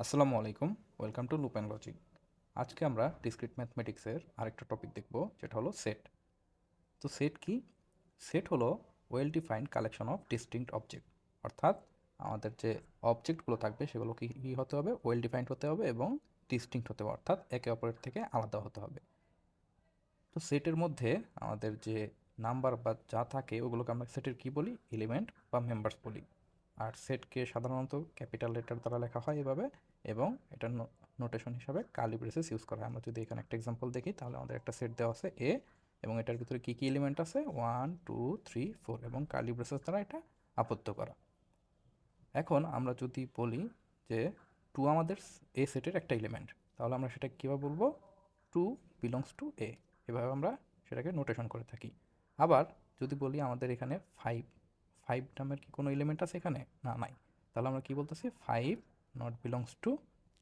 আসসালামু আলাইকুম। Welcome to loop and logic. আজকে আমরা ডিসক্রিট ম্যাথমেটিক্সের আরেকটা টপিক দেখব, যেটা হলো সেট। তো সেট কি? সেট হলো well defined collection of distinct object. অর্থাৎ আমাদের যে অবজেক্টগুলো থাকবে সেগুলো কী হতে হবে? ওয়েল ডিফাইন্ড হতে হবে এবং ডিস্টিংক্ট হতে হবে, অর্থাৎ একে অপরের থেকে আলাদা হতে হবে। তো সেটের মধ্যে আমাদের যে নাম্বার বা যা থাকে ওগুলোকে আমরা সেটের কী বলি? এলিমেন্ট বা মেম্বার্স বলি। আর সেটকে সাধারণত ক্যাপিটাল লেটার দ্বারা লেখা হয় এভাবে, এবং এটার নোটেশন হিসাবে কার্লি ব্রেসেস ইউজ করা হয়। আমরা যদি এখানে একটা এক্সাম্পল দেখি, তাহলে আমাদের একটা সেট দেওয়া আছে এ, এবং এটার ভিতরে কী কী এলিমেন্ট আছে? 1 2 3 4, এবং কার্লি ব্রেসেস দ্বারা এটা আবদ্ধ করা। এখন আমরা যদি বলি যে টু আমাদের এ সেটের একটা এলিমেন্ট, তাহলে আমরা সেটা কীভাবে বলবো? টু বিলংস টু এ, এভাবে আমরা সেটাকে নোটেশন করে থাকি। আবার যদি বলি আমাদের এখানে ফাইভ, ফাইভ নামের কি কোনো এলিমেন্ট আছে এখানে? না, নাই। তাহলে আমরা কি বলতেছি? ফাইভ নট বিলংস টু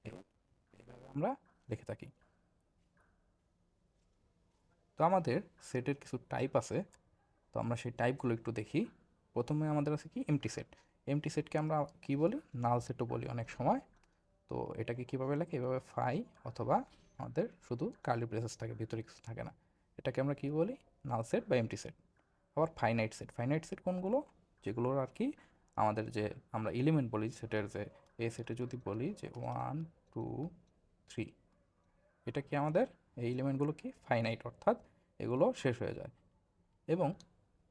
এ, এভাবে আমরা লিখে থাকি। তো আমাদের সেটের কিছু টাইপ আছে, তো আমরা সেই টাইপগুলো একটু দেখি। প্রথমে আমাদের আছে কি? MT set. এমটি সেটকে আমরা কি বলি? নাল সেটও বলি অনেক সময়। তো এটাকে কীভাবে লেখে? এভাবে ফাই, অথবা আমাদের শুধু কার্লি ব্রেসেস থাকে, ভিতরে কিছু থাকে না। এটাকে আমরা কী বলি? নাল সেট বা এমটি সেট। আবার ফাইনাইট সেট। ফাইনাইট সেট কোনগুলো? যেগুলোর আর কি আমাদের যে আমরা এলিমেন্ট বলি সেটের, যে এই সেটে যদি বলি যে 1 2 3, এটা কি আমাদের এই এলিমেন্টগুলো কি ফাইনাইট, অর্থাৎ এগুলো শেষ হয়ে যায়। এবং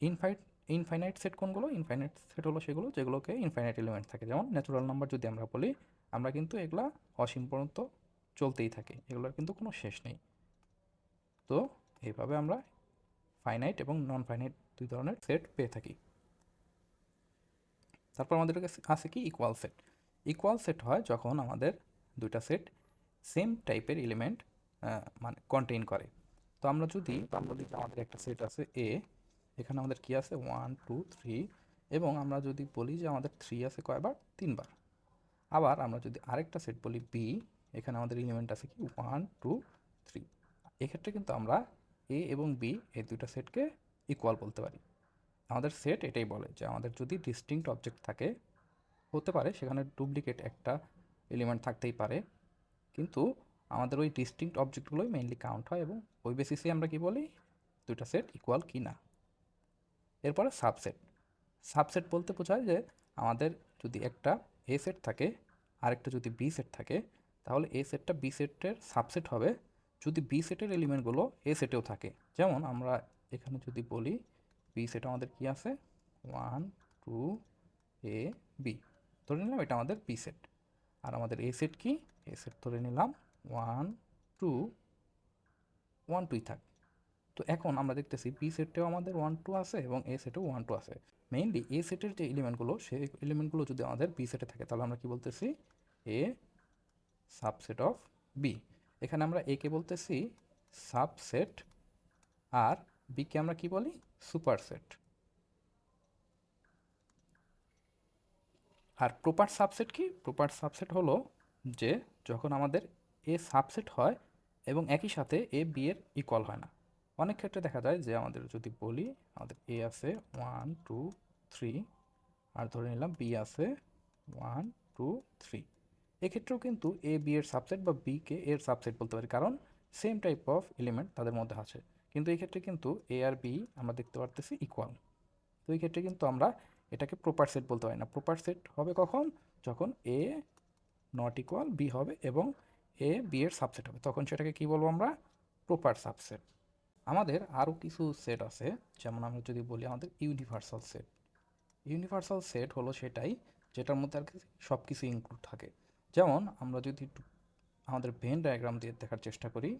ইনফাইট ইনফাইনাইট সেট কোনগুলো? ইনফাইনাইট সেট হলো সেগুলো যেগুলোকে ইনফাইনাইট এলিমেন্ট থাকে। যেমন ন্যাচুরাল নাম্বার যদি আমরা বলি, আমরা কিন্তু এগুলা অসীম পর্যন্ত চলতেই থাকে, এগুলোর কিন্তু কোনো শেষ নেই। তো এইভাবে আমরা ফাইনাইট এবং নন ফাইনাইট দুই ধরনের সেট পেয়ে থাকি। তারপর আমাদের কাছে আছে কি? Equal set. ইকুয়াল সেট হয় যখন আমাদের দুইটা সেট সেম টাইপের এলিমেন্ট মানে কন্টেইন করে। তো আমরা যদি বলি যে আমাদের একটা সেট আছে এ, এখানে আমাদের কি আছে? 1 2 3, এবং আমরা যদি বলি যে আমাদের 3 আছে কয়বার? 3বার। আবার আমরা যদি আরেকটা সেট বলি বি, এখানে আমাদের এলিমেন্ট আছে কি? 1 2 3। এক্ষেত্রে কিন্তু আমরা এ এবং বি এই দুইটা সেটকে ইকুয়াল বলতে পারি। আমাদের সেট এটাই বলে যে আমাদের যদি ডিস্টিংক্ট অবজেক্ট থাকে, হতে পারে সেখানে ডুপ্লিকেট একটা এলিমেন্ট থাকতেই পারে, কিন্তু আমাদের ওই ডিস্টিংক্ট অবজেক্টগুলোই মেইনলি কাউন্ট হয়, এবং ওই বেসিসে আমরা কি বলি? দুইটা সেট ইকুয়াল কি না। এরপরে সাবসেট। সাবসেট বলতে বোঝায় যে আমাদের যদি একটা এ সেট থাকে, আরেকটা যদি বি সেট থাকে, তাহলে এ সেটটা বি সেটের সাবসেট হবে যদি বি সেটের এলিমেন্টগুলো এ সেটেও থাকে। যেমন আমরা এখানে যদি বলি বি সেট আমাদের কি আছে? 1 2 এ বি, ধরে নিলাম এটা আমাদের বি সেট। আর আমাদের এ সেট কি? এ সেট ধরে নিলাম 1 2, 1 2ই থাক। তো এখন আমরা দেখতেছি বি সেটেও আমাদের 1 2 আছে এবং এ সেটেও 1 2 আছে। মেইনলি এ সেটের যে এলিমেন্টগুলো, সেই এলিমেন্টগুলো যদি আমাদের বি সেটে থাকে, তাহলে আমরা কি বলতেছি? এ সাবসেট অফ বি। এখানে আমরা এ কে বলতেছি সাবসেট, আর বি কে আমরা কি বলি? সুপারসেট। আর প্রপার সাবসেট কি? প্রপার সাবসেট হলো যে যখন আমাদের এ সাবসেট হয় এবং একই সাথে এ বি এর ইকুয়াল হয় না। অনেক ক্ষেত্রে দেখা যায় যে আমাদের যদি বলি আমাদের এ আছে 1 2 3, আর ধরে নিলাম বি আছে 1 2 3, এক্ষেত্রেও কিন্তু এ বি এর সাবসেট বা বি কে এর সাবসেট বলতে পারি, কারণ সেম টাইপ অফ এলিমেন্ট তাদের মধ্যে আছে। কিন্তু এই ক্ষেত্রে কিন্তু এ আর বি আমরা দেখতে পারতেছি ইকুয়াল। তো এই ক্ষেত্রে কিন্তু আমরা এটাকে প্রপার সেট বলতে পারি না। প্রপার সেট হবে কখন? যখন এ নট ইকুয়াল বি হবে এবং এ বি এর সাবসেট হবে, তখন সেটাকে কি বলবো আমরা? Proper subset. আমাদের আরও কিছু সেট আছে, যেমন আমরা যদি বলি আমাদের ইউনিভার্সাল সেট। ইউনিভার্সাল সেট হলো সেটাই যেটার মধ্যে আর কি সব কিছু ইনক্লুড থাকে। যেমন আমরা যদি একটু আমাদের ভেন ডায়াগ্রাম দিয়ে দেখার চেষ্টা করি।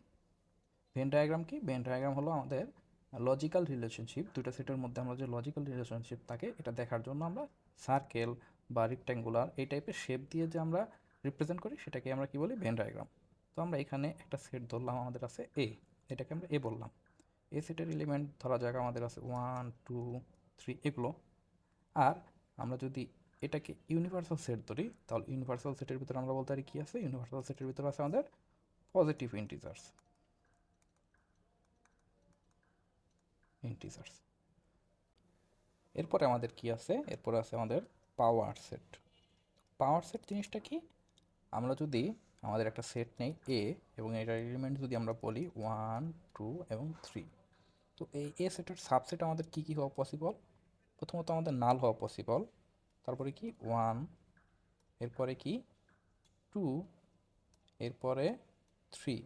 ভেন ডায়াগ্রাম কি? ভেন ডায়াগ্রাম হলো আমাদের লজিক্যাল রিলেশনশিপ, দুটো সেটের মধ্যে আমরা যে লজিক্যাল রিলেশনশিপ থাকে এটা দেখার জন্য আমরা সার্কেল বা রেক্ট্যাঙ্গুলার এই টাইপের শেপ দিয়ে যে আমরা রিপ্রেজেন্ট করি, সেটাকে আমরা কি বলি? Venn diagram. তো আমরা এখানে একটা সেট ধরলাম, আমাদের আছে এ, এটাকে আমরা এ বললাম। এ সেটের এলিমেন্ট ধরা যাক আমাদের আছে 1 2 3 এগুলো। আর আমরা যদি এটাকে ইউনিভার্সাল সেট ধরি, তাহলে ইউনিভার্সাল সেটের ভিতরে আমরা বলতে পারি কী আছে? ইউনিভার্সাল সেটের ভিতরে আছে আমাদের পজিটিভ ইন্টিজার্স। ইন্টিজার্স এরপরে আমাদের কি আছে? এরপরে আছে আমাদের পাওয়ার সেট। পাওয়ার সেট জিনিসটা কি? আমরা যদি আমাদের একটা সেট নেই এ এবং এটার এলিমেন্ট যদি আমরা বলি 1 2 এবং 3, তো এই এ সেটের সাবসেট আমাদের কী কী হওয়া পসিবল? প্রথমত আমাদের নাল হওয়া পসিবল, তারপরে কি 1, এরপরে কি 2, এরপরে 3।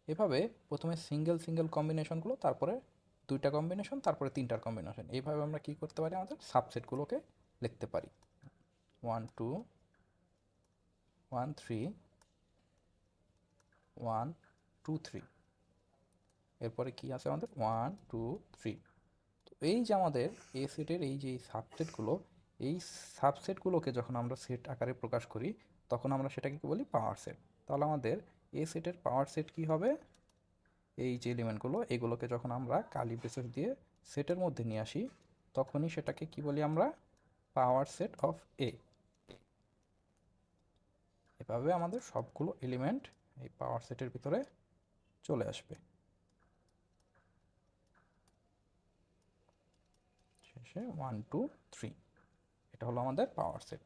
এভাবে প্রথমে সিঙ্গেল সিঙ্গেল কম্বিনেশনগুলো, তারপরে দুইটা কম্বিনেশন, তারপরে তিনটার কম্বিনেশন, এইভাবে আমরা কী করতে পারি, আমাদের সাবসেটগুলোকে লিখতে পারি। 1 2 1 3 1 2 3, এরপরে কি আছে আমাদের 1 2 3। তো এই যে আমাদের এ সেটের এই যে সাবসেটগুলো, এই সাবসেটগুলোকে যখন আমরা সেট আকারে প্রকাশ করি তখন আমরা সেটাকে কি বলি, পাওয়ার সেট। তাহলে আমাদের এ সেটের পাওয়ার সেট কি হবে, এই যে এলিমেন্টগুলো এগুলোকে যখন আমরা কার্লি ব্রেসেস দিয়ে সেটের মধ্যে নিয়ে আসি তখনই সেটাকে কি বলি আমরা, পাওয়ার সেট অফ এ। এভাবে আমাদের সবগুলো এলিমেন্ট এই পাওয়ার সেটের ভিতরে চলে আসবে। শেষে 1 2 3, এটা হলো আমাদের পাওয়ার সেট।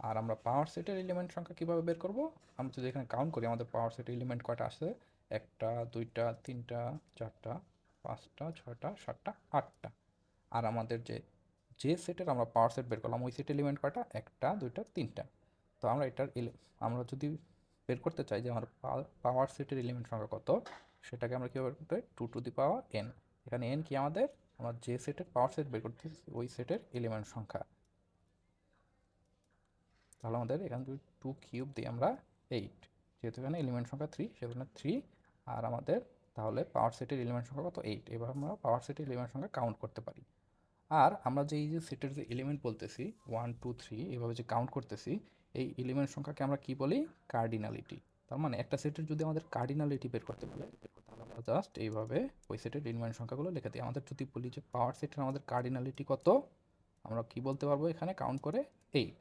আর আমরা পাওয়ার সেটের এলিমেন্ট সংখ্যা কীভাবে বের করব, আমরা যদি এখানে কাউন্ট করি আমাদের পাওয়ার সেটের এলিমেন্ট কয়টা আসছে, 1টা 2টা 3টা 4টা 5টা 6টা 7টা 8টা। আর আমাদের যে যে সেটের আমরা পাওয়ার সেট বের করলাম ওই সেট এলিমেন্ট কয়টা, 1টা 2টা 3টা। তো আমরা আমরা যদি বের করতে চাই যে আমার পাওয়ার সেটের এলিমেন্ট সংখ্যা কত, সেটাকে আমরা কীভাবে বের করতে পারি, 2n। এখানে n কি আমাদের, আমরা যে সেটের পাওয়ার সেট বের করতেছি ওই সেটের এলিমেন্ট সংখ্যা। তাহলে আমাদের এখানে যদি 2 কিউব দিই আমরা 8, যেহেতু এখানে এলিমেন্ট সংখ্যা 3 সেখানে 3। আর আমাদের তাহলে পাওয়ার সেটের এলিমেন্ট সংখ্যা কত, 8। এবার আমরা পাওয়ার সেটের এলিমেন্ট সংখ্যা কাউন্ট করতে পারি। আর আমরা যে এই যে সেটের যে এলিমেন্ট বলতেছি 1 2 3 এভাবে যে কাউন্ট করতেছি, এই এলিমেন্ট সংখ্যাকে আমরা কি বলি, কার্ডিনালিটি। তার মানে একটা সেটের যদি আমাদের কার্ডিনালিটি বের করতে বলে তাহলে আমরা জাস্ট এইভাবে ওই সেটের এলিমেন্ট সংখ্যাগুলো লিখে দিই। আমাদের যদি বলি যে পাওয়ার সেটের আমাদের কার্ডিনালিটি কত, আমরা কি বলতে পারবো এখানে কাউন্ট করে 8।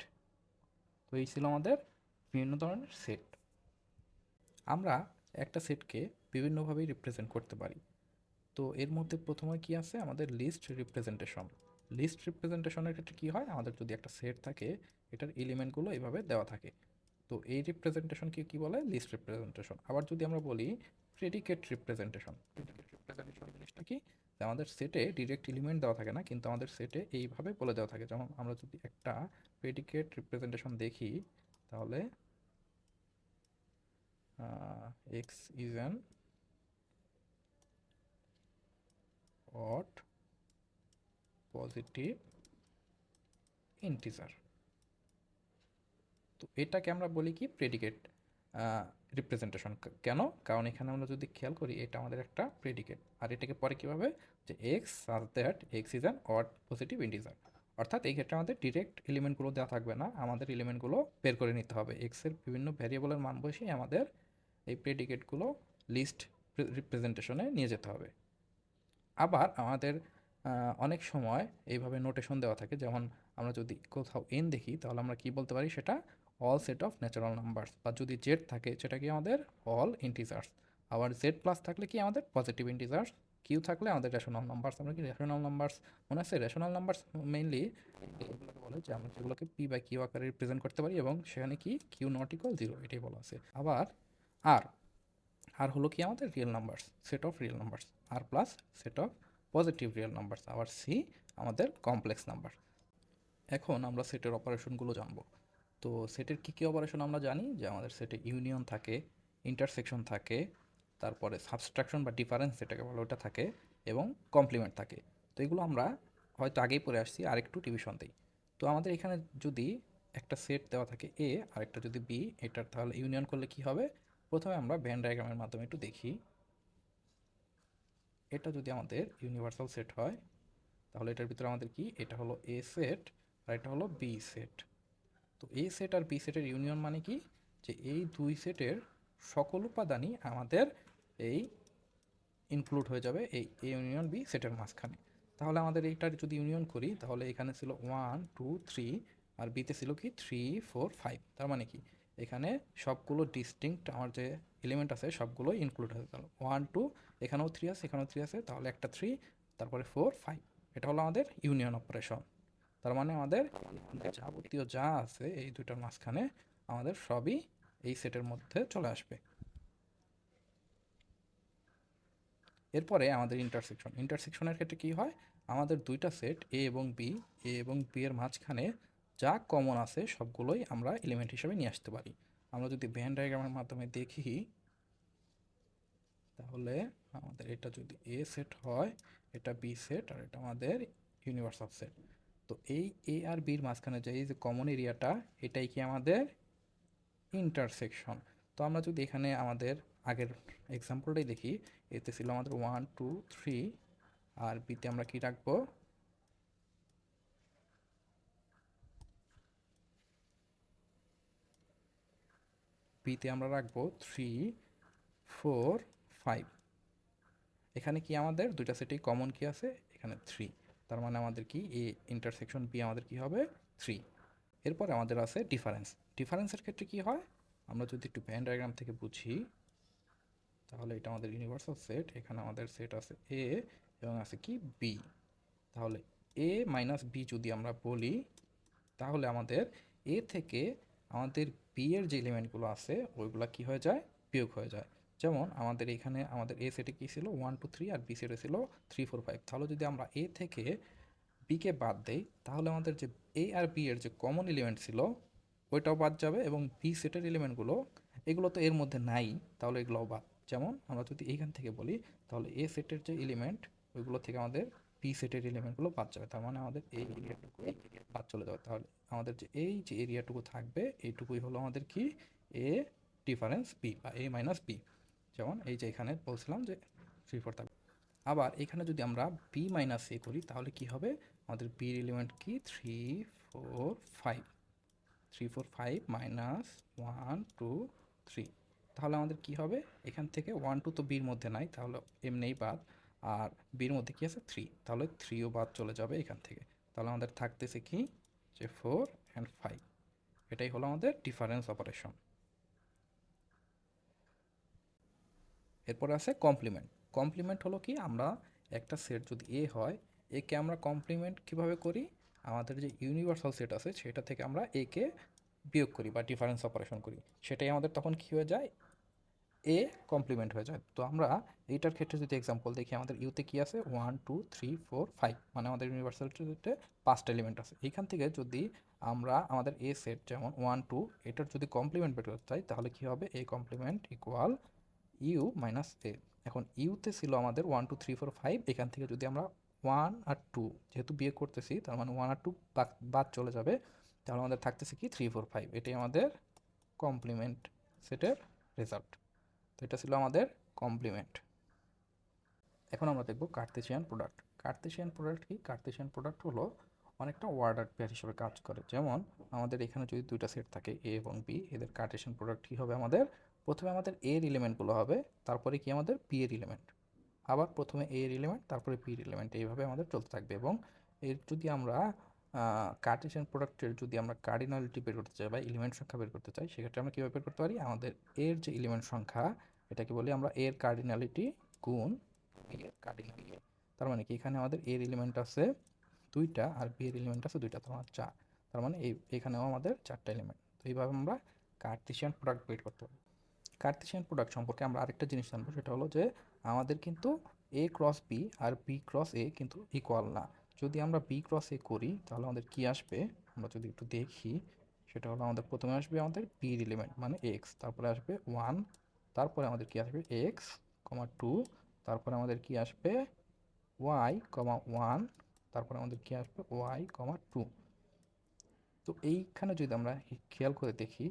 তো এই ছিল আমাদের বিভিন্ন ধরনের সেট। আমরা একটা সেটকে বিভিন্নভাবেই রিপ্রেজেন্ট করতে পারি। তো এর মধ্যে প্রথমে কি আছে আমাদের লিস্ট রিপ্রেজেন্টেশন। লিস্ট রিপ্রেজেন্টেশনের ক্ষেত্রে কী হয়, আমাদের যদি একটা সেট থাকে এটার এলিমেন্টগুলো এইভাবে দেওয়া থাকে, তো এই রিপ্রেজেন্টেশনকে কী বলে, লিস্ট রিপ্রেজেন্টেশন। আবার যদি আমরা বলি প্রেডিকেট রিপ্রেজেন্টেশন, প্রেডিকেট রিপ্রেজেন্টেশন জিনিসটা কি, যে আমাদের সেটে ডিরেক্ট এলিমেন্ট দেওয়া থাকে না, কিন্তু আমাদের সেটে এইভাবে বলে দেওয়া থাকে। যেমন আমরা যদি একটা প্রেডিকেট রিপ্রেজেন্টেশন দেখি তাহলে x is an odd positive integer. তো এটাকে আমরা বলি কি, প্রেডিকেট রিপ্রেজেন্টেশন। কেন, কারণ এখানে আমরা যদি খেয়াল করি এটা আমাদের একটা প্রেডিকেট, আর এটাকে পরে কীভাবে, যে x such that x is an odd positive integer. অর্থাৎ এই ক্ষেত্রে আমাদের ডিরেক্ট এলিমেন্টগুলো দেওয়া থাকবে না, আমাদের এলিমেন্টগুলো বের করে নিতে হবে। এক্সের বিভিন্ন ভ্যারিয়েবলের মান বসিয়ে আমাদের এই প্রেডিকেটগুলো লিস্ট রিপ্রেজেন্টেশনে নিয়ে যেতে হবে। আবার আমাদের অনেক সময় এইভাবে নোটেশন দেওয়া থাকে, যেমন আমরা যদি কোথাও এন দেখি তাহলে আমরা কি বলতে পারি, সেটা all set of natural numbers. বা যদি জেড থাকে সেটা কি আমাদের অল ইন্টিজার্স। আবার জেড প্লাস থাকলে কি আমাদের পজিটিভ ইন্টিজার্স। কিউ থাকলে আমাদের রেশনাল নাম্বারস। আমরা কি রেশনাল নাম্বারস মনে আছে, রেশনাল নাম্বারস মেইনলি এগুলোকে বলে যে আমরা যেগুলোকে পি বাই কিউ আকারে রিপ্রেজেন্ট করতে পারি, এবং সেখানে কি কিউ নট ইকুয়াল 0 এটাই বলা আছে। আবার আর আর হলো কি আমাদের real numbers, set of real numbers. আর plus set of positive real numbers. আবার সি আমাদের কমপ্লেক্স নাম্বার। এখন আমরা সেটের অপারেশনগুলো জানবো। তো সেটের কী কী অপারেশন আমরা জানি, যে আমাদের সেটে ইউনিয়ন থাকে, ইন্টারসেকশন থাকে, তারপরে সাবস্ট্রাকশন বা ডিফারেন্স যেটাকে বলে ওটা থাকে, এবং কমপ্লিমেন্ট থাকে। তো এগুলো আমরা হয়তো আগেই পড়ে আসছি, আরেকটু টিভিশন দিই। তো আমাদের এখানে যদি একটা সেট দেওয়া থাকে এ আর একটা যদি বি, এটার তাহলে ইউনিয়ন করলে কি হবে, প্রথমে আমরা ভেন ডায়াগ্রামের মাধ্যমে একটু দেখি। এটা যদি আমাদের ইউনিভার্সাল সেট হয় তাহলে এটার ভিতরে আমাদের কি, এটা হলো এ সেট আর এটা হলো বি সেট। তো এ সেট আর বি সেটের ইউনিয়ন মানে কি, যে এই দুই সেটের সকল উপাদানই আমাদের এই ইনক্লুড হয়ে যাবে এই এ ইউনিয়ন বি সেটের মাঝখানে। তাহলে আমাদের এইটার যদি ইউনিয়ন করি তাহলে এখানে ছিল 1 2 3 আর বিতে ছিল কি 3 4 5। তার মানে কি, এখানে সবগুলো ডিস্টিংক্ট আমার যে এলিমেন্ট আছে সবগুলো ইনক্লুড হয়ে গেল। 1 2, এখানেও 3 আছে, এখানেও 3 আছে, তাহলে একটা 3, তারপরে 4 5। এটা হলো আমাদের ইউনিয়ন অপারেশন। তার মানে আমাদের যাবতীয় যা আছে এই দুটার মাঝখানে আমাদের সবই এই সেটের মধ্যে চলে আসবে। এরপরে আমাদের ইন্টারসেকশনের ক্ষেত্রে কি হয়, আমাদের দুইটা সেট এ এবং বি এর মাঝখানে যা কমন আছে সবগুলোই আমরা এলিমেন্ট হিসেবে নিয়ে আসতে পারি। আমরা যদি ভেন ডায়াগ্রামের মাধ্যমে দেখি, তাহলে আমাদের এটা যদি এ সেট হয়, এটা বি সেট, আর এটা আমাদের ইউনিভার্সাল সেট। তো এই এ আর বির মাঝখানে যে এই যে কমন এরিয়াটা, এটাই কি আমাদের ইন্টারসেকশন। তো আমরা যদি এখানে আমাদের আগের এক্সাম্পলটাই দেখি, এতে ছিল আমাদের 1 2 3, আর বিতে আমরা কি রাখবো, বিতে আমরা রাখবো 3 4 5। এখানে কি আমাদের দুইটা সেটেই কমন কি আছে, এখানে 3, তার মানে আমাদের কি এ ইন্টারসেকশন বি আমাদের কি হবে 3। এরপর আমাদের আছে ডিফারেন্সের ক্ষেত্রে কি হয়, আমরা যদি একটু ভেন ডায়াগ্রাম থেকে বুঝি, তাহলে এটা আমাদের ইউনিভার্সাল সেট, এখানে আমাদের সেট আছে এ এবং আছে কি বি। তাহলে এ মাইনাস বি যদি আমরা বলি, তাহলে আমাদের এ থেকে আমাদের বি এর যে এলিমেন্টগুলো আছে ওইগুলো কি হয়ে যায়, বিয়োগ হয়ে যায়। যেমন আমাদের এখানে আমাদের এ সেটে কী ছিল 1 2 3, আর বি সেটে ছিল 3 4 5। তাহলে যদি আমরা এ থেকে বিকে বাদ দেই, তাহলে আমাদের যে এ আর বি এর যে কমন এলিমেন্ট ছিল ওইটাও বাদ যাবে, এবং বি সেটের এলিমেন্টগুলো এগুলো তো এর মধ্যে নাই, তাহলে এগুলোও বাদ। যেমন আমরা যদি এইখান থেকে বলি, তাহলে এ সেটের যে এলিমেন্ট ওইগুলো থেকে আমাদের বি সেটের এলিমেন্টগুলো বাদ যাবে, তার মানে আমাদের এই এরিয়াটুকু বাদ চলে যাবে। তাহলে আমাদের যে এই যে এরিয়াটুকু থাকবে এইটুকুই হলো আমাদের কি এ ডিফারেন্স বি বা এ মাইনাস বি। যেমন এই যে এখানে বলছিলাম যে 3 4 থাকবে। আবার এখানে যদি আমরা বি মাইনাস এ করি, তাহলে কি হবে, আমাদের বির এলিমেন্ট কি 3 4 5, 3 4 5 মাইনাস 1 2 3। তাহলে আমাদের কি হবে, এখান থেকে 1 2 তো বির মধ্যে নাই, তাহলে এমনিই বাদ। আর বির মধ্যে কি আছে 3, তাহলে 3ও বাদ চলে যাবে এখান থেকে। তাহলে আমাদের থাকতেছে কি যে 4 অ্যান্ড 5। এটাই হলো আমাদের ডিফারেন্স অপারেশন। এরপরে আছে কমপ্লিমেন্ট। কমপ্লিমেন্ট হলো কি, আমরা একটা সেট যদি এ হয়, একে আমরা কমপ্লিমেন্ট কিভাবে করি, আমাদের যে ইউনিভার্সাল সেট আছে সেটা থেকে আমরা একে বিয়োগ করি বা ডিফারেন্স অপারেশন করি, সেটাই আমাদের তখন কি হয়ে যায়, এ কমপ্লিমেন্ট হয়ে যায়। তো আমরা এইটার ক্ষেত্রে যদি এক্সাম্পল দেখি, আমাদের ইউতে কি আছে 1 2 3 4 5, মানে আমাদের ইউনিভার্সাল সেটে 5টা এলিমেন্ট আছে। এইখান থেকে যদি আমরা আমাদের এ সেট যেমন 1 2, এটার যদি কমপ্লিমেন্ট বের করতে চাই, তাহলে কি হবে, A complement equal U minus A. এখন ইউতে ছিল আমাদের 1 2 3 4 5, এখান থেকে যদি আমরা 1 আর 2 যেহেতু বিয়ে করতেছি, তার মানে 1 আর 2 বাদ চলে যাবে, তাহলে আমাদের থাকতেছে কি 3 4 5। এটাই আমাদের কমপ্লিমেন্ট সেটের রেজাল্ট। তো এটা ছিল আমাদের কমপ্লিমেন্ট। এখন আমরা দেখব কার্তেশিয়ান প্রোডাক্ট। কার্তেশিয়ান প্রোডাক্ট কি, কার্তেশিয়ান প্রোডাক্ট হলো অনেকটা ওয়ার্ডার পেয়ার হিসেবে কাজ করে। যেমন আমাদের এখানে যদি দুইটা সেট থাকে এ এবং বি, এদের কার্টেশিয়ান প্রোডাক্ট কী হবে, আমাদের প্রথমে আমাদের এ এর এলিমেন্টগুলো হবে, তারপরে কি আমাদের বি এর এলিমেন্ট, আবার প্রথমে এ এর এলিমেন্ট, তারপরে বি এর এলিমেন্ট, এইভাবে আমাদের চলতে থাকবে। এবং এর যদি আমরা কার্টেশিয়ান প্রোডাক্টের যদি আমরা কার্ডিনালিটি বের করতে চাই বা এলিমেন্ট সংখ্যা বের করতে চাই, সেক্ষেত্রে আমরা কীভাবে বের করতে পারি, আমাদের এর যে এলিমেন্ট সংখ্যা, এটাকে বলি আমরা এর কার্ডিনালিটি গুণ এর কার্ডিনালিটি। তার মানে কি, এখানে আমাদের এর এলিমেন্ট আছে 2টা আর বি এর এলিমেন্ট আছে 2টা, তার মানে 4। তার মানে এখানেও আমাদের 4টা এলিমেন্ট। তো এইভাবে আমরা কার্টেশিয়ান প্রোডাক্ট বের করতে পারি। কার্টেশিয়ান প্রোডাক্ট সম্পর্কে আমরা আরেকটা জিনিস জানবো, সেটা হলো যে আমাদের কিন্তু এ ক্রস বি আর বি ক্রস এ কিন্তু ইকুয়াল না। যদি আমরা বি ক্রস এ করি, তাহলে আমাদের কি আসবে, আমরা যদি একটু দেখি, সেটা হলো আমাদের প্রথমে আসবে আমাদের বির এলিমেন্ট মানে এক্স, তারপরে আসবে 1, তারপরে আমাদের কি আসবে এক্স কমা 2, তারপরে আমাদের কি আসবে ওয়াই কমা 1, তারপরে আমাদের কি আসবে ওয়াই কমা 2। তো এইখানে যদি আমরা খেয়াল করে দেখি,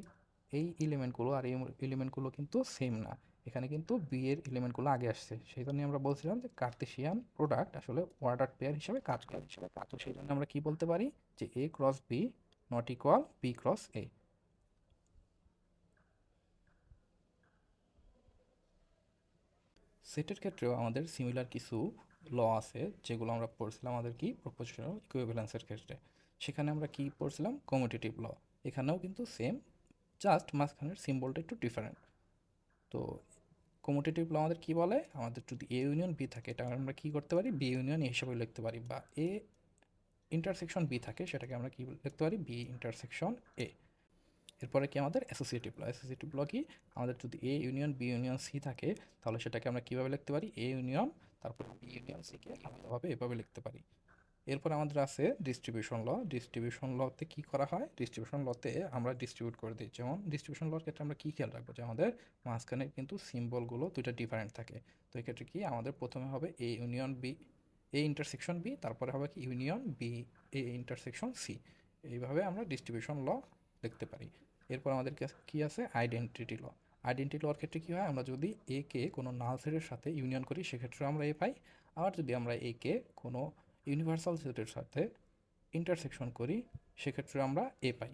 এই এলিমেন্টগুলো আর এই এলিমেন্টগুলো কিন্তু সেম না, এখানে কিন্তু বি এর এলিমেন্টগুলো আগে আসছে। সেই জন্য আমরা বলছিলাম যে কার্তেশিয়ান প্রোডাক্ট আসলে ওয়ার্ডার পেয়ার হিসেবে কাজ করে। তো সেই জন্য আমরা কি বলতে পারি, যে A cross B not equal B cross A. সেটের ক্ষেত্রেও আমাদের সিমিলার কিছু ল আছে, যেগুলো আমরা পড়ছিলাম আমাদের কি প্রপোজিশনাল ইকুইভ্যালেন্সের ক্ষেত্রে। সেখানে আমরা কি পড়ছিলাম, কমিউটেটিভ ল। এখানেও কিন্তু সেম, জাস্ট মাঝখানের সিম্বলটা একটু ডিফারেন্ট। তো কমিউটেটিভ ল আমাদের কি বলে, আমাদের যদি এ ইউনিয়ন বি থাকে, এটা আমরা কি করতে পারি, বি ইউনিয়ন এ হিসেবে লিখতে পারি, বা এ ইন্টারসেকশন বি থাকে, সেটাকে আমরা কি লিখতে পারি, বি ইন্টারসেকশন এ। এরপরে কি আমাদের অ্যাসোসিয়েটিভ ল। অ্যাসোসিয়েটিভ ল কি, আমাদের যদি A union B union C থাকে তাহলে সেটাকে আমরা কীভাবে লিখতে পারি, এ ইউনিয়ন তারপর বি ইউনিয়ন সিকে আলাদাভাবে এভাবে লিখতে পারি। এরপর আমাদের আছে ডিস্ট্রিবিউশন ল। ডিস্ট্রিবিউশন লতে কি করা হয়, ডিস্ট্রিবিউশন লতে আমরা ডিস্ট্রিবিউট করে দিই। যেমন ডিস্ট্রিবিউশন লর ক্ষেত্রে আমরা কী খেয়াল রাখবো, যে আমাদের মাঝখানে কিন্তু সিম্বলগুলো দুইটা ডিফারেন্ট থাকে। তো এক্ষেত্রে কি আমাদের প্রথমে হবে A union B, A intersection B, তারপরে হবে কি union B A intersection C. এইভাবে আমরা ডিস্ট্রিবিউশন ল লিখতে পারি। এরপর আমাদের কি আছে, আইডেন্টিটি ল। আইডেন্টিটি লর ক্ষেত্রে কী হয়, আমরা যদি এ কে কোনো নাল সেটের সাথে ইউনিয়ন করি সেক্ষেত্রে আমরা এ পাই। আবার যদি আমরা এ কে কোনো ইউনিভার্সাল সেটের সাথে ইন্টারসেকশন করি সেক্ষেত্রে আমরা এ পাই।